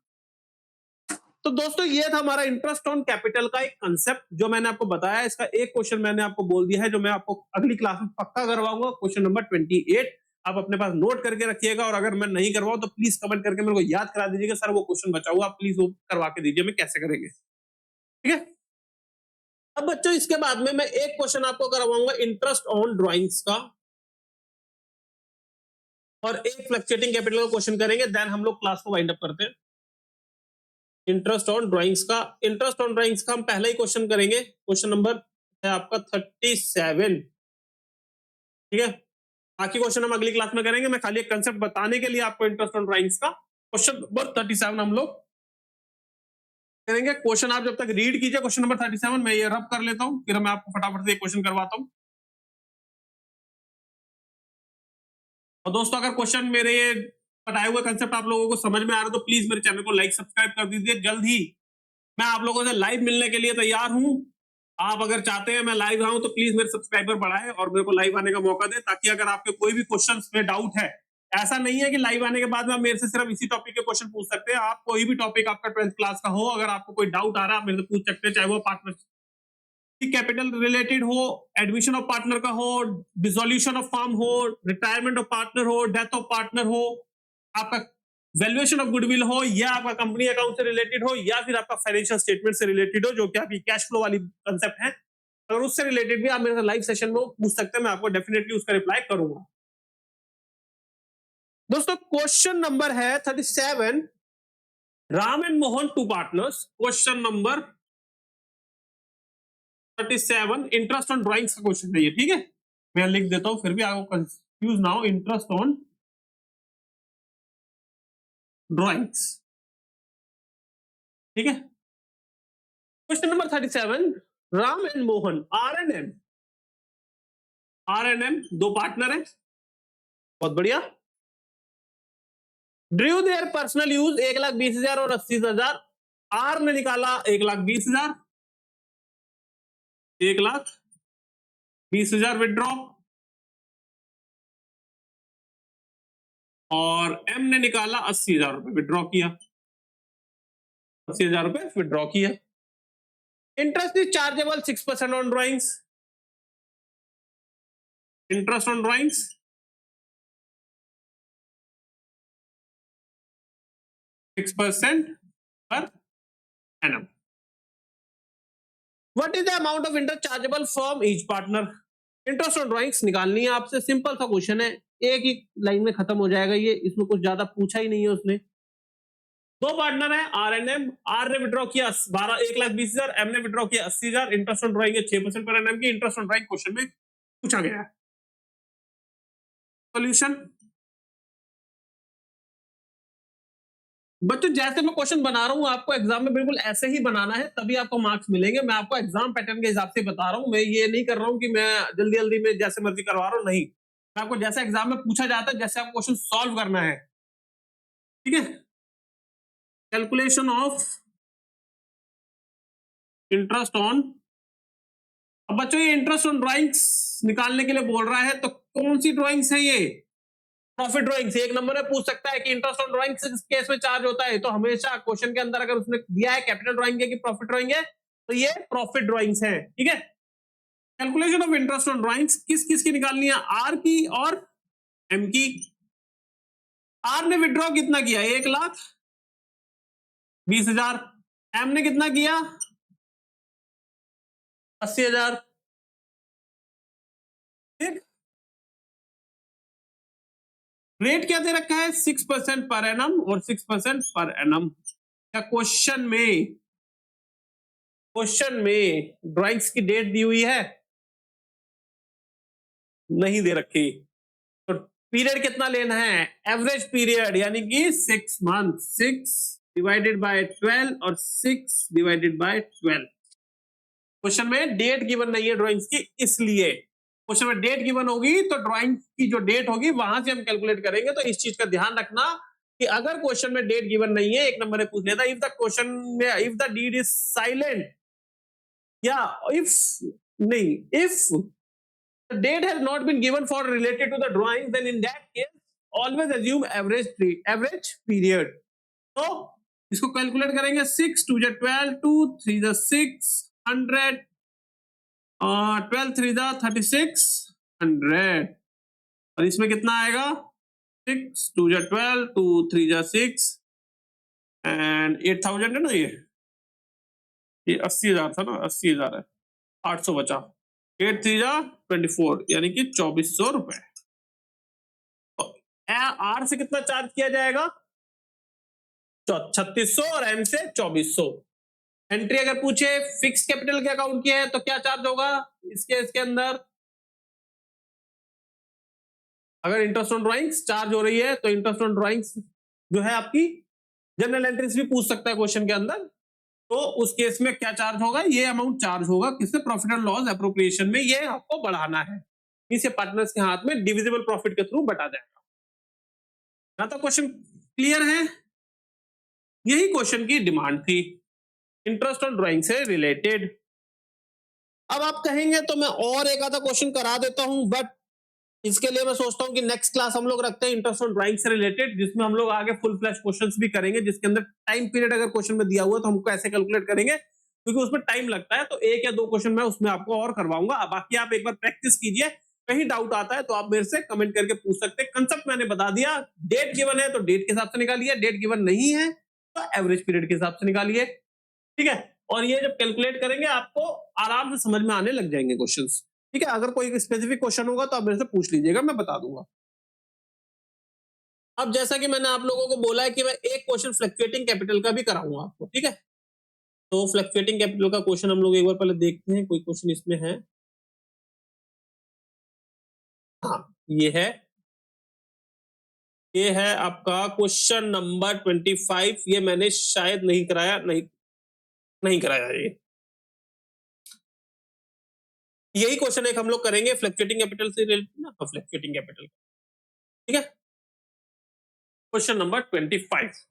तो दोस्तों ये था हमारा इंटरेस्ट ऑन कैपिटल का एक कंसेप्ट जो मैंने आपको बताया। इसका एक क्वेश्चन मैंने आपको बोल दिया है जो मैं आपको अगली क्लास में पक्का करवाऊंगा, क्वेश्चन नंबर 28। आप अपने पास नोट करके रखिएगा, और अगर मैं नहीं करवाऊं तो प्लीज कमेंट करके मेरे को याद करा दीजिएगा, सर वो क्वेश्चन बचा हुआ, आप प्लीज वो करवा के दीजिए, मैं कैसे करेंगे, ठीक है। अब बच्चों इसके बाद में मैं एक क्वेश्चन आपको करवाऊंगा इंटरेस्ट ऑन ड्राइंग्स का, और एक फ्लक्चुएटिंग कैपिटल का क्वेश्चन करेंगे, देन हम लोग क्लास को वाइंड अप करते हैं। इंटरेस्ट ऑन ड्राइंग्स का, इंटरेस्ट ऑन ड्राइंग्स का हम पहला ही क्वेश्चन करेंगे, क्वेश्चन नंबर है आपका 37, ठीक है। बाकी क्वेश्चन हम अगली क्लास में करेंगे, मैं खाली एक कंसेप्ट बताने के लिए आपको इंटरेस्ट ऑन ड्राइंग्स का क्वेश्चन नंबर 37 हम लोग करेंगे। क्वेश्चन आप जब तक रीड कीजिए क्वेश्चन नंबर 37, मैं ये रब कर लेता हूं, फिर मैं आपको फटाफट से एक क्वेश्चन करवाता हूं। और दोस्तों अगर क्वेश्चन मेरे ये बताए हुए कंसेप्ट आप लोगों को समझ में आ रहा है तो प्लीज मेरे चैनल को लाइक सब्सक्राइब कर दीजिए। जल्द ही मैं आप लोगों से लाइव मिलने के लिए तैयार हूं। आप अगर चाहते हैं मैं लाइव आऊं तो प्लीज मेरे सब्सक्राइबर बढ़ाएं और मेरे को लाइव आने का मौका दें, ताकि अगर आपके कोई भी क्वेश्चन में डाउट है, ऐसा नहीं है कि लाइव आने के बाद में आप मेरे से सिर्फ इसी टॉपिक के क्वेश्चन पूछ सकते हैं। आप कोई भी टॉपिक आपका 12th क्लास का हो, अगर आपको कोई डाउट आ रहा है आप मेरे से पूछ सकते हैं, चाहे वो पार्टनरशिप कैपिटल रिलेटेड हो, एडमिशन ऑफ पार्टनर का हो, डिसोल्यूशन ऑफ फर्म हो, रिटायरमेंट ऑफ पार्टनर हो, डेथ ऑफ पार्टनर हो, आपका वैल्यूएशन ऑफ गुडविल हो, या आपका कंपनी अकाउंट से रिलेटेड हो, या फिर आपका फाइनेंशियल स्टेटमेंट से रिलेटेड हो, जो कि आपकी कैश फ्लो वाली कंसेप्ट है, अगर उससे रिलेटेड भी आप मेरे लाइव सेशन में पूछ सकते हैं, मैं आपको डेफिनेटली उसका रिप्लाई करूंगा। दोस्तों क्वेश्चन नंबर है 37, Ram and Mohan two partners. Question number 37 interest on drawings का क्वेश्चन है ये, ठीक है। मैं लिख देता हूं फिर भी आपको कंफ्यूज ना हो। इंटरेस्ट ऑन ड्राइंग्स, ठीक है। Question number 37, Ram and Mohan R and M दो पार्टनर है, बहुत बढ़िया। ड्रू देयर पर्सनल यूज 1,20,000 और 80,000। आर ने निकाला 1,20,000, 1,20,000 विड्रॉ, और एम ने निकाला 80,000 रुपए विड्रॉ किया, 80,000 रुपए विड्रॉ किया। Interest is chargeable 6% on drawings. Interest on drawings 6% per annum. What is the amount of interest chargeable from each partner? Interest on drawings निकालनी है आपसे, सिंपल सा क्वेश्चन है, एक ही लाइन में खत्म हो जाएगा ये, इसमें कुछ ज्यादा पूछा ही नहीं है उसने। दो पार्टनर है आर एंड एम। आर ने विड्रॉ किया 1,20,000, एम ने विड्रॉ किया 80,000। इंटरेस्ट ऑन ड्राइंग है 6% पर एनएम की। इंटरेस्ट ऑन ड्राइंग क्वेश्चन में पूछा गया है। सॉल्यूशन बच्चों, जैसे मैं क्वेश्चन बना रहा हूं आपको एग्जाम में बिल्कुल ऐसे ही बनाना है, तभी आपको मार्क्स मिलेंगे। मैं आपको एग्जाम पैटर्न के हिसाब से बता रहा हूं, मैं ये नहीं कर रहा हूं कि मैं जल्दी जल्दी में जैसे मर्जी करवा रहा हूं, नहीं। मैं आपको जैसा एग्जाम में पूछा जाता है जैसे आपको क्वेश्चन सॉल्व करना है, ठीक है। कैलकुलेशन ऑफ इंटरेस्ट ऑन, अब बच्चों ये इंटरेस्ट ऑन ड्राइंग्स निकालने के लिए बोल रहा है, तो कौन सी ड्राइंग्स है ये? प्रॉफिट ड्राइंग से एक नंबर में पूछ सकता है कि इंटरेस्ट ऑन ड्राइंग किस केस में चार्ज होता है। तो हमेशा क्वेश्चन के अंदर अगर उसने दिया है कैपिटल ड्राइंग है कि प्रॉफिट ड्राइंग है, तो ये प्रॉफिट ड्राइंग्स है, ठीक है। Calculation of interest on drawings किस किस की निकालनी है? आर की और एम की। आर ने विड्रॉ कितना किया? 1,20,000। एम ने कितना किया? 80,000, ठीक। रेट क्या दे रखा है? 6% पर एनम और 6% पर एनम। क्या क्वेश्चन में ड्राइंग्स की डेट दी हुई है? नहीं दे रखी। तो पीरियड कितना लेना है? एवरेज पीरियड, यानी कि 6 मंथ। 6 डिवाइडेड बाय 12 और 6 डिवाइडेड बाय 12। क्वेश्चन में डेट गिवन नहीं है ड्राइंग्स की, इसलिए क्वेश्चन में डेट गिवन होगी तो ड्राइंग की जो डेट होगी वहां से हम कैलकुलेट करेंगे। तो इस चीज का ध्यान रखना कि अगर क्वेश्चन में डेट गिवन नहीं है, एक नंबर में पूछ लेता, इफ द क्वेश्चन में if the deed is silent, या इफ नहीं, if the date has not been given for related to the drawing, then in that case always assume average period. तो इसको कैलकुलेट करेंगे। 6 2 जा 12, 2 3 जा 6 100, 12 3 जा 36 100, और इसमें कितना आएगा? 6 2 जा 12, 2 3 जा 6 एंड 8,000 है ना। ये 80,000 था ना, 80,000 है, 800 बचा। 8 3 जा 24, यानी कि 2,400 रुपए। आर से कितना चार्ज किया जाएगा? 3600 और एम से 2,400। एंट्री अगर पूछे फिक्स कैपिटल के अकाउंट की है तो क्या चार्ज होगा इसके अंदर? अगर इंटरेस्ट ऑन ड्राइंग्स चार्ज हो रही है तो इंटरेस्ट ऑन ड्राइंग्स जो है आपकी जनरल एंट्रीज भी पूछ सकता है क्वेश्चन के अंदर, तो उस केस में क्या चार्ज होगा? ये अमाउंट चार्ज होगा किससे? प्रॉफिट एंड लॉस एप्रोप्रिएशन में। ये आपको बढ़ाना है, इसे पार्टनर्स के हाथ में डिविजिबल प्रॉफिट के थ्रू बटा जाएगा। यहाँ तक क्वेश्चन क्लियर है? यही क्वेश्चन की डिमांड थी, इंटरेस्ट ऑन ड्राइंग से रिलेटेड। अब आप कहेंगे तो मैं और एक आधा क्वेश्चन करा देता हूं, बट इसके लिए मैं सोचता हूं कि नेक्स्ट क्लास हम लोग रखते हैं इंटरेस्ट ऑन ड्राइंग से रिलेटेड, जिसमें हम लोग आगे फुल फ्लैश क्वेश्चंस भी करेंगे, जिसके अंदर टाइम पीरियड अगर क्वेश्चन में दिया हुआ है तो हमको ऐसे कैलकुलेट करेंगे, क्योंकि उसमें टाइम लगता है। तो एक या दो क्वेश्चन मैं उसमें आपको और करवाऊंगा। बाकी आप एक बार प्रैक्टिस कीजिए, कहीं डाउट आता है तो आप मेरे से कमेंट करके पूछ सकते हैं। कंसेप्ट मैंने बता दिया, डेट गिवन है तो डेट के हिसाब से निकालिए, डेट गिवन नहीं है तो एवरेज पीरियड के हिसाब से निकालिए, ठीक है। और ये जब कैलकुलेट करेंगे आपको आराम से समझ में आने लग जाएंगे क्वेश्चंस, ठीक है। अगर कोई स्पेसिफिक क्वेश्चन होगा तो आप मेरे से पूछ लीजिएगा, मैं बता दूंगा। अब जैसा कि मैंने आप लोगों को बोला है कि मैं एक क्वेश्चन फ्लक्चुएटिंग कैपिटल का भी कराऊंगा आपको, ठीक है। तो फ्लक्चुएटिंग कैपिटल का क्वेश्चन हम लोग एक बार पहले देखते हैं, कोई क्वेश्चन इसमें है। हाँ, ये है आपका क्वेश्चन नंबर 25। ये मैंने शायद नहीं कराया, नहीं कराया ये। यही क्वेश्चन एक हम लोग करेंगे फ्लक्चुएटिंग कैपिटल से रिलेटेड ना, फ्लक्चुएटिंग कैपिटल, ठीक है। क्वेश्चन नंबर 25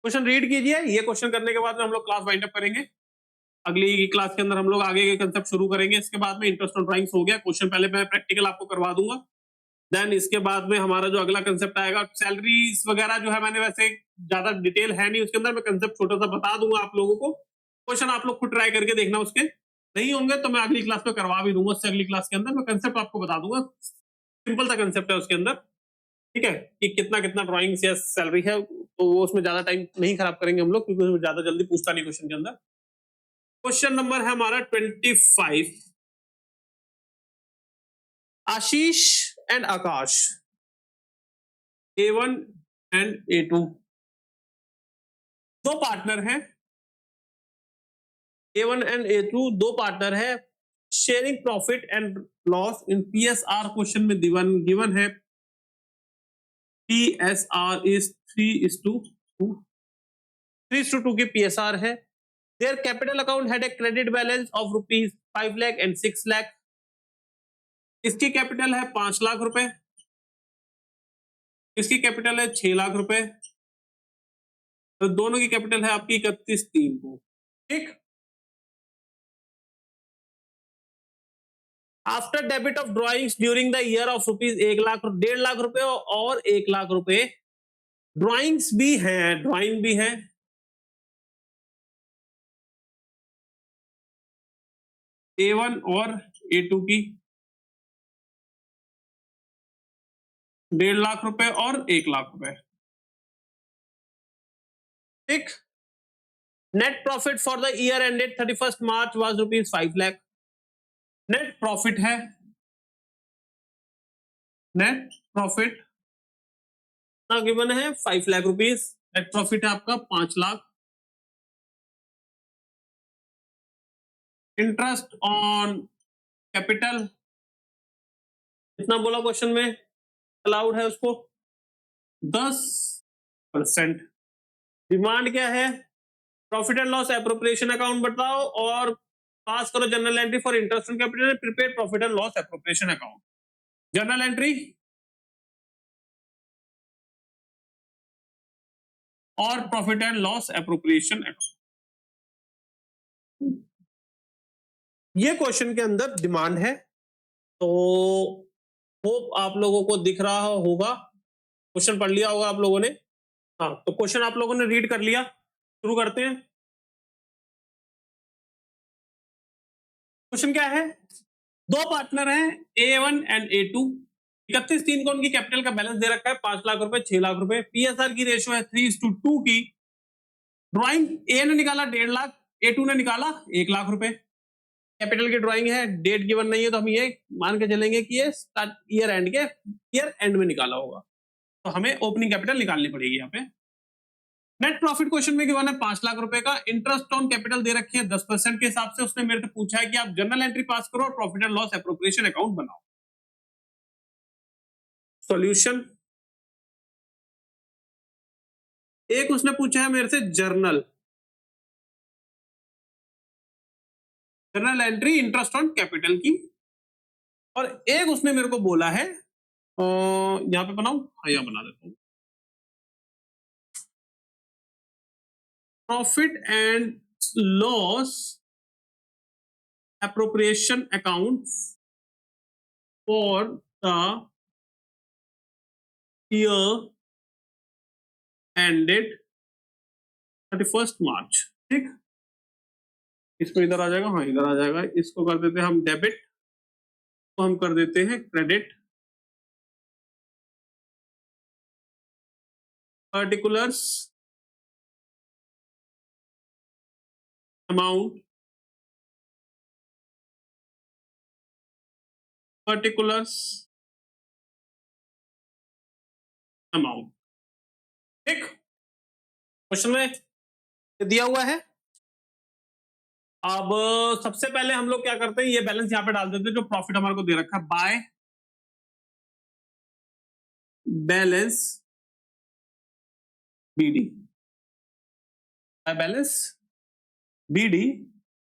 क्वेश्चन रीड कीजिए। ये क्वेश्चन करने के बाद में हम लोग क्लास वाइंड अप करेंगे। अगली क्लास के अंदर हम लोग आगे के कंसेप्ट शुरू करेंगे। इसके बाद में इंटरेस्ट ऑन ड्राइंग्स हो गया, क्वेश्चन पहले मैं प्रैक्टिकल आपको करवा दूंगा। देन इसके बाद में हमारा जो अगला कंसेप्ट आएगा, सैलरीज वगैरह जो है, मैंने वैसे ज्यादा डिटेल है नहीं उसके अंदर, मैं कंसेप्ट छोटा सा बता दूंगा आप लोगों को। क्वेश्चन आप लोग खुद ट्राई करके देखना, उसके नहीं होंगे तो मैं अगली क्लास में करवा भी दूंगा। उससे अगली क्लास के अंदर मैं कंसेप्ट आपको बता दूंगा, सिंपल सा कंसेप्ट है उसके अंदर, ठीक है, कि कितना कितना ड्राइंग्स या सैलरी है। तो वो उसमें ज्यादा टाइम नहीं खराब करेंगे हम लोग, क्योंकि ज्यादा जल्दी पूछता नहीं क्वेश्चन के अंदर। क्वेश्चन नंबर है हमारा 25। आशीष and Akash, A1 and A2 दो पार्टनर हैं। A1 एंड A2 दो पार्टनर है। Sharing profit and loss in PSR question में गिवन है। PSR इज 3:2, 3:2 की PSR है। Their capital account had a credit balance of rupees 5 lakh and 6 lakh. इसकी capital है 5 लाख रुपए, इसकी कैपिटल है 6 लाख रुपए। तो दोनों की कैपिटल है आपकी 31/3 को, ठीक। After debit of drawings during the year of rupees 1 lakh, 1.5 lakh रुपए और 1 लाख रुपए ड्रॉइंग्स भी हैं, ड्रॉइंग भी है। A1 और A2 की 1.5 लाख रुपए और 1 लाख रुपए, ठीक। Net profit for the year ended 31 March was rupees 5 lakh. Net profit है, नेट प्रॉफिट गिवन है 5 लाख रुपीज। नेट प्रॉफिट है आपका 5 लाख। इंटरेस्ट ऑन कैपिटल कितना बोला क्वेश्चन में अलाउड है उसको? 10%। डिमांड क्या है? Profit and loss appropriation account बताओ और पास करो journal entry for interest on capital, prepare profit and loss appropriation account. Journal entry और profit and loss appropriation account, ये क्वेश्चन के अंदर डिमांड है। तो होप आप लोगों को दिख रहा होगा, क्वेश्चन पढ़ लिया होगा आप लोगों ने। हाँ, तो क्वेश्चन आप लोगों ने रीड कर लिया, शुरू करते हैं। क्वेश्चन क्या है? दो पार्टनर हैं A1 एंड A2। 31/3 को उनकी कैपिटल का बैलेंस दे रखा है 5 लाख रुपए, 6 लाख रुपए। PSR की रेशियो है 3:2 की। ड्राइंग A ने निकाला 1.5 लाख, A2 ने निकाला 1 लाख रुपए। कैपिटल की ड्राइंग है, डेट गिवन नहीं है, तो हम ये मान के चलेंगे कि ये ईयर एंड में निकाला होगा। तो हमें ओपनिंग कैपिटल निकालनी पड़ेगी यहाँ पे। नेट प्रॉफिट क्वेश्चन में गिवन है 5 लाख रुपए का। इंटरेस्ट ऑन कैपिटल दे रखी है 10% के हिसाब से। उसने मेरे से पूछा है कि आप जनरल एंट्री पास करो और profit and loss appropriation account बनाओ। सॉल्यूशन, एक उसने पूछा है मेरे से journal entry interest on capital की, और एक उसने मेरे को बोला है यहां पे बनाऊं, हाँ यहां बना देता हूं। Profit and loss appropriation account for the year ended 31st March। ठीक, इसको इधर आ जाएगा, हाँ इधर आ जाएगा, इसको कर देते हैं हम डेबिट, तो हम कर देते हैं credit. Particulars amount, particulars amount. ठीक, क्वेश्चन में दिया हुआ है। अब सबसे पहले हम लोग क्या करते हैं, ये बैलेंस यहां पे डाल देते हैं जो प्रॉफिट हमारे को दे रखा है, by balance BD. By balance BD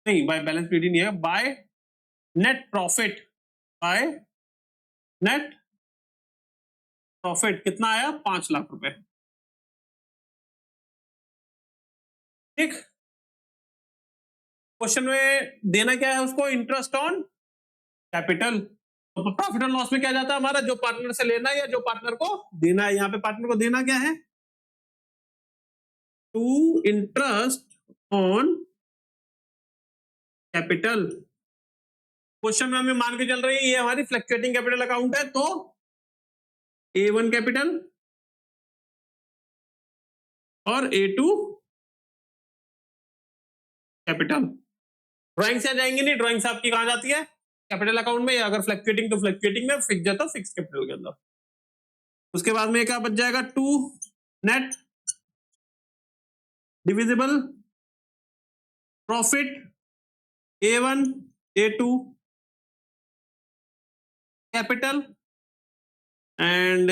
नहीं, बाय बैलेंस बीडी नहीं है, by net profit. By net profit कितना आया, 5 लाख रुपए। ठीक, क्वेश्चन में देना क्या है उसको, इंटरेस्ट ऑन कैपिटल। तो प्रॉफिट एंड लॉस में क्या जाता है हमारा, जो पार्टनर से लेना है या जो पार्टनर को देना है। यहाँ पे पार्टनर को देना क्या है, to interest on capital. Question में हमें मान के चल रही है ये हमारी फ्लक्चुएटिंग कैपिटल अकाउंट है, तो A1 कैपिटल और A2 कैपिटल। ड्राइंग से आ जाएंगे नहीं, ड्राइंग से आपकी कहां जाती है, कैपिटल अकाउंट में, या अगर फ्लक्चुएटिंग तो फ्लक्चुएटिंग में, फिक्स जाता फिक्स कैपिटल के अंदर। उसके बाद में क्या बच जाएगा, 2 net divisible profit A1 A2 capital and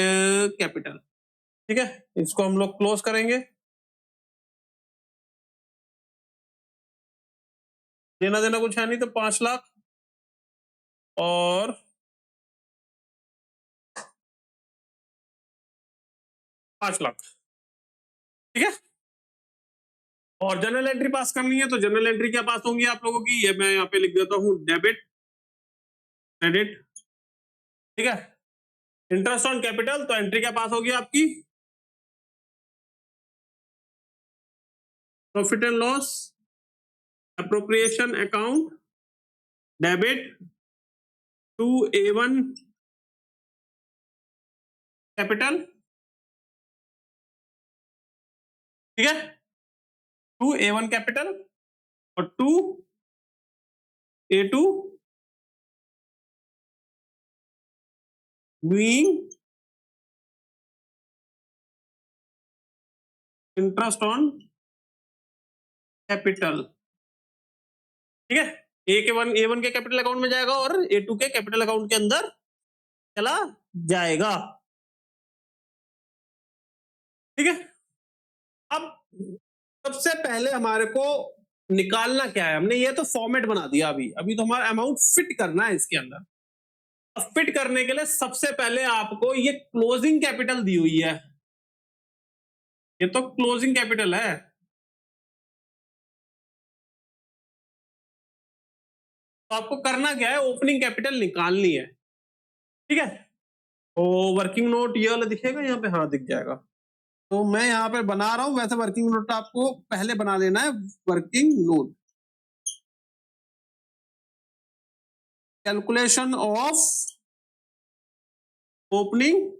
capital. ठीक है, इसको हम लोग क्लोज करेंगे। देना देना कुछ है नहीं, तो 5 लाख और 5 लाख। ठीक है, और जनरल एंट्री पास करनी है, तो जनरल एंट्री क्या पास होंगी आप लोगों की, ये मैं यहाँ पे लिख देता हूं, डेबिट क्रेडिट। ठीक है, इंटरेस्ट ऑन कैपिटल, तो एंट्री क्या पास होगी आपकी, profit and loss appropriation account debit to A1 capital. ठीक है, टू A1 कैपिटल और to A2 doing interest on capital. ठीक है, A1 के कैपिटल अकाउंट में जाएगा और A2 के कैपिटल अकाउंट के अंदर चला जाएगा। ठीक है, अब सबसे पहले हमारे को निकालना क्या है, हमने ये तो फॉर्मेट बना दिया, अभी अभी तो हमारा अमाउंट फिट करना है इसके अंदर। अब फिट करने के लिए सबसे पहले आपको ये क्लोजिंग कैपिटल दी हुई है, ये तो क्लोजिंग कैपिटल है। तो आपको करना क्या है, ओपनिंग कैपिटल निकालनी है। ठीक है, तो वर्किंग नोट ये वाला दिखेगा यहाँ पे, हाँ दिख जाएगा। तो मैं यहाँ पे बना रहा हूं, वैसे वर्किंग नोट आपको पहले बना लेना है। Working note, calculation of opening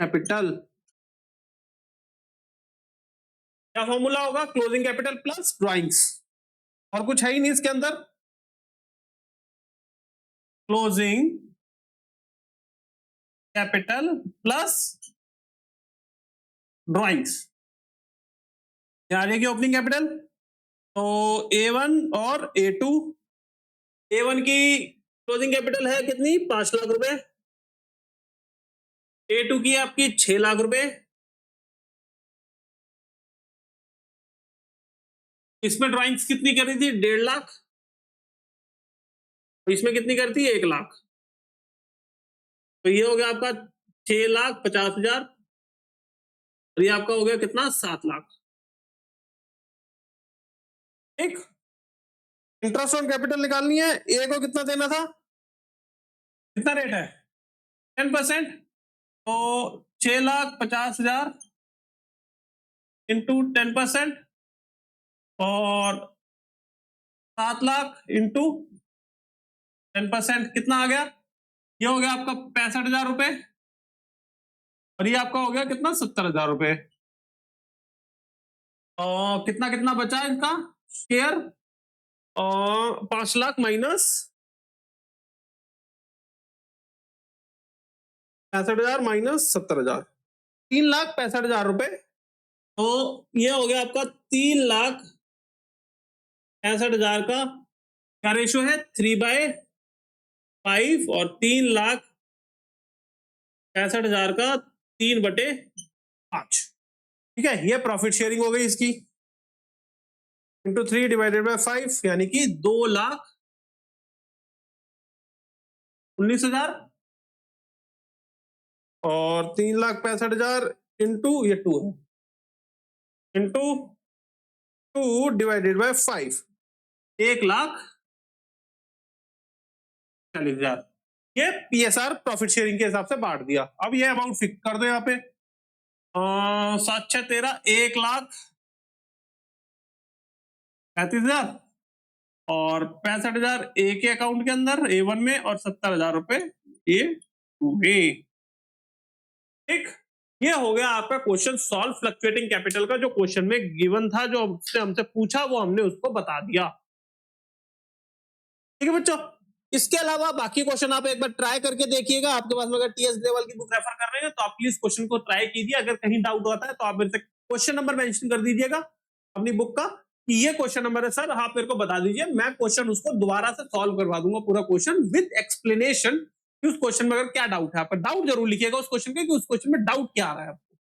capital. क्या फॉर्मूला होगा, क्लोजिंग कैपिटल प्लस ड्राइंग्स, और कुछ है ही नहीं इसके अंदर। क्लोजिंग कैपिटल प्लस ड्राइंग्स, क्या आ जाएगी ओपनिंग कैपिटल, तो A1 और A2। A1 की क्लोजिंग कैपिटल है कितनी, 5 लाख रुपए। A2 की आपकी 6 लाख रुपए। इसमें ड्राइंग्स कितनी करी थी, 1.5 लाख। तो इसमें कितनी करती है, 1 लाख। तो ये हो गया आपका 6,50,000 और ये आपका हो गया कितना, 7 लाख। ठीक। इंटरेस्ट ऑन कैपिटल निकालनी है, ए को कितना देना था, कितना रेट है 10%, तो 6,50,000 इंटू 10% और 7 लाख इंटू 10% कितना आ गया, ये हो गया आपका 65,000 रुपए और ये आपका हो गया कितना 70,000 रुपए। और कितना कितना बचा इनका शेयर, 5 लाख माइनस 65,000 माइनस 70,000, 3,65,000 रुपए। तो ये हो गया आपका 3,65,000 का क्या रेशियो है 3/5 और 3,65,000 का 3/5। ठीक है, ये प्रॉफिट शेयरिंग हो गई इसकी, इंटू 3 डिवाइडेड बाय 5 यानी कि 2,19,000 और 3,65,000 इंटू ये 2 है इंटू 2 डिवाइडेड बाय 5 1,40,000। ये पीएसआर प्रॉफिट शेयरिंग के हिसाब से बांट दिया। अब ये अमाउंट फिक्स कर दो यहाँ पे 7 6 13 1,35,000 और 65,000 ए के अकाउंट के अंदर A1 में और 70,000 रुपए A2 में। ठीक, ये हो गया आपका क्वेश्चन सॉल्व फ्लक्चुएटिंग कैपिटल का, जो क्वेश्चन में गिवन था, जो हमसे पूछा वो हमने उसको बता दिया। ठीक है बच्चों, इसके अलावा बाकी क्वेश्चन आप एक बार ट्राई करके देखिएगा। आपके पास में अगर टीएस ग्रेवाल की बुक रेफर कर रहे हैं तो आप प्लीज क्वेश्चन को ट्राई कीजिए। अगर कहीं डाउट होता है तो आप मेरे से क्वेश्चन नंबर मेंशन कर दीजिएगा अपनी बुक का कि ये क्वेश्चन नंबर है सर, आप मेरे को बता दीजिए, मैं क्वेश्चन उसको दोबारा से सॉल्व करवा दूंगा, पूरा क्वेश्चन विद एक्सप्लेनेशन कि उस क्वेश्चन में अगर क्या डाउट है। आपका डाउट जरूर लिखिएगा उस क्वेश्चन के कि उस क्वेश्चन में डाउट क्या आ रहा है आपको,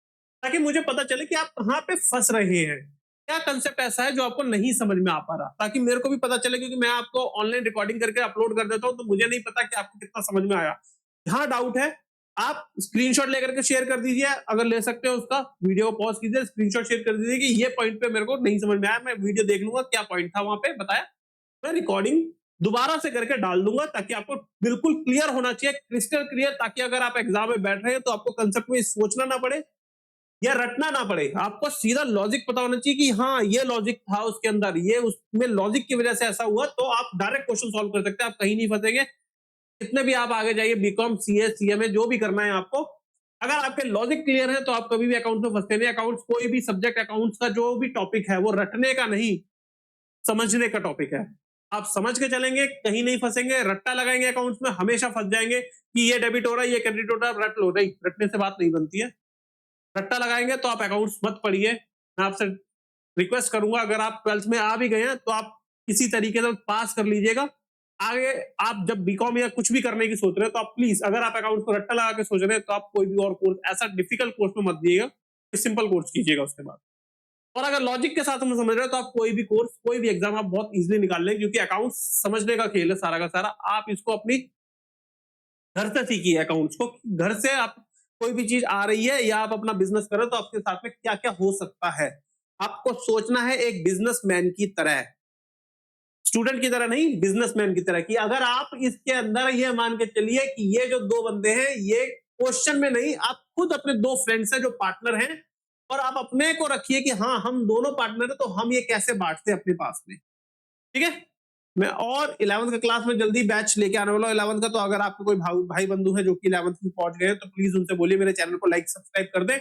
ताकि मुझे पता चले कि आप कहाँ पे फंस रहे हैं, क्या कंसेप्ट ऐसा है जो आपको नहीं समझ में आ पा रहा, ताकि मेरे को भी पता चले। क्योंकि मैं आपको ऑनलाइन रिकॉर्डिंग करके अपलोड कर देता हूं तो मुझे नहीं पता कि आपको कितना समझ में आया। जहां डाउट है आप स्क्रीनशॉट लेकर के शेयर कर दीजिए, अगर ले सकते हो उसका वीडियो पॉज कीजिए, स्क्रीनशॉट शेयर कर दीजिए कि ये पॉइंट पे मेरे को नहीं समझ में आया, मैं वीडियो देख लूंगा क्या पॉइंट था वहां पे बताया, मैं रिकॉर्डिंग दोबारा से करके डाल दूंगा, ताकि आपको बिल्कुल क्लियर होना चाहिए, क्रिस्टल क्लियर, ताकि अगर आप एग्जाम में बैठ रहे हैं तो आपको कंसेप्ट में सोचना ना पड़े या रटना ना पड़े, आपको सीधा लॉजिक पता होना चाहिए कि हाँ ये लॉजिक था उसके अंदर, ये उसमें लॉजिक की वजह से ऐसा हुआ, तो आप डायरेक्ट क्वेश्चन सॉल्व कर सकते हैं, आप कहीं नहीं फंसेंगे। कितने भी आप आगे जाइए, बीकॉम सीए सीएमए जो भी करना है आपको, अगर आपके लॉजिक क्लियर है तो आप कभी भी अकाउंट में फंसते नहीं। अकाउंट्स कोई भी सब्जेक्ट अकाउंट्स का जो भी टॉपिक है वो रटने का नहीं, समझने का टॉपिक है। आप समझ के चलेंगे कहीं नहीं फंसेंगे, रट्टा लगाएंगे अकाउंट्स में हमेशा फंस जाएंगे कि ये डेबिट हो रहा है ये क्रेडिट हो रहा है, रट लो, नहीं, रटने से बात नहीं बनती है। रट्टा लगाएंगे तो आप अकाउंट्स मत पढ़िए। मैं आपसे रिक्वेस्ट करूंगा, अगर आप 12th में आ भी गए हैं तो आप किसी तरीके से पास कर लीजिएगा। आगे आप जब बीकॉम या कुछ भी करने की सोच रहे हैं तो आप प्लीज, अगर आप अकाउंट को रट्टा लगा के सोच रहे हैं तो आप कोई भी और कोर्स, ऐसा डिफिकल्ट कोर्स में मत दिएगा, सिंपल कोर्स कीजिएगा उसके बाद। और अगर लॉजिक के साथ हम समझ रहे हो तो आप कोई भी कोर्स, कोई भी एग्जाम आप बहुत इजीली निकाल लेंगे, क्योंकि अकाउंट्स समझने का खेल है सारा का सारा। आप इसको अपनी घर से सीखिए अकाउंट्स को, घर से आप कोई भी चीज आ रही है या आप अपना बिजनेस कर रहे हो तो आपके साथ में क्या क्या हो सकता है, आपको सोचना है एक बिजनेसमैन की तरह, स्टूडेंट की तरह नहीं, बिजनेसमैन की तरह। कि अगर आप इसके अंदर ये मान के चलिए कि ये जो दो बंदे हैं ये क्वेश्चन में नहीं, आप खुद अपने दो फ्रेंड्स हैं जो पार्टनर हैं, और आप अपने को रखिए कि हाँ हम दोनों पार्टनर हैं, तो हम ये कैसे बांटते हैं अपने पास में। ठीक है, मैं और 11th का क्लास में जल्दी बैच लेके आने वाला हूँ 11th का। तो अगर आपको कोई भाई बंधु है जो कि 11th में पहुंच गए हैं तो प्लीज उनसे बोलिए मेरे चैनल को लाइक सब्सक्राइब कर दे।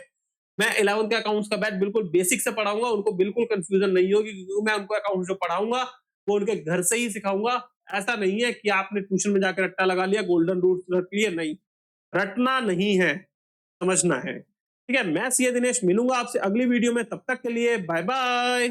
मैं 11th के अकाउंट्स का बैच बिल्कुल बेसिक से पढ़ाऊंगा, उनको बिल्कुल कंफ्यूजन नहीं होगी, क्योंकि मैं उनको अकाउंट जो पढ़ाऊंगा वो उनके घर से ही सिखाऊंगा। ऐसा नहीं है कि आपने ट्यूशन में जाकर रट्टा लगा लिया, गोल्डन रूल्स रट लिए, नहीं, रटना नहीं है, समझना है। ठीक है, मैं सीए दिनेश मिलूंगा आपसे अगली वीडियो में, तब तक के लिए बाय बाय।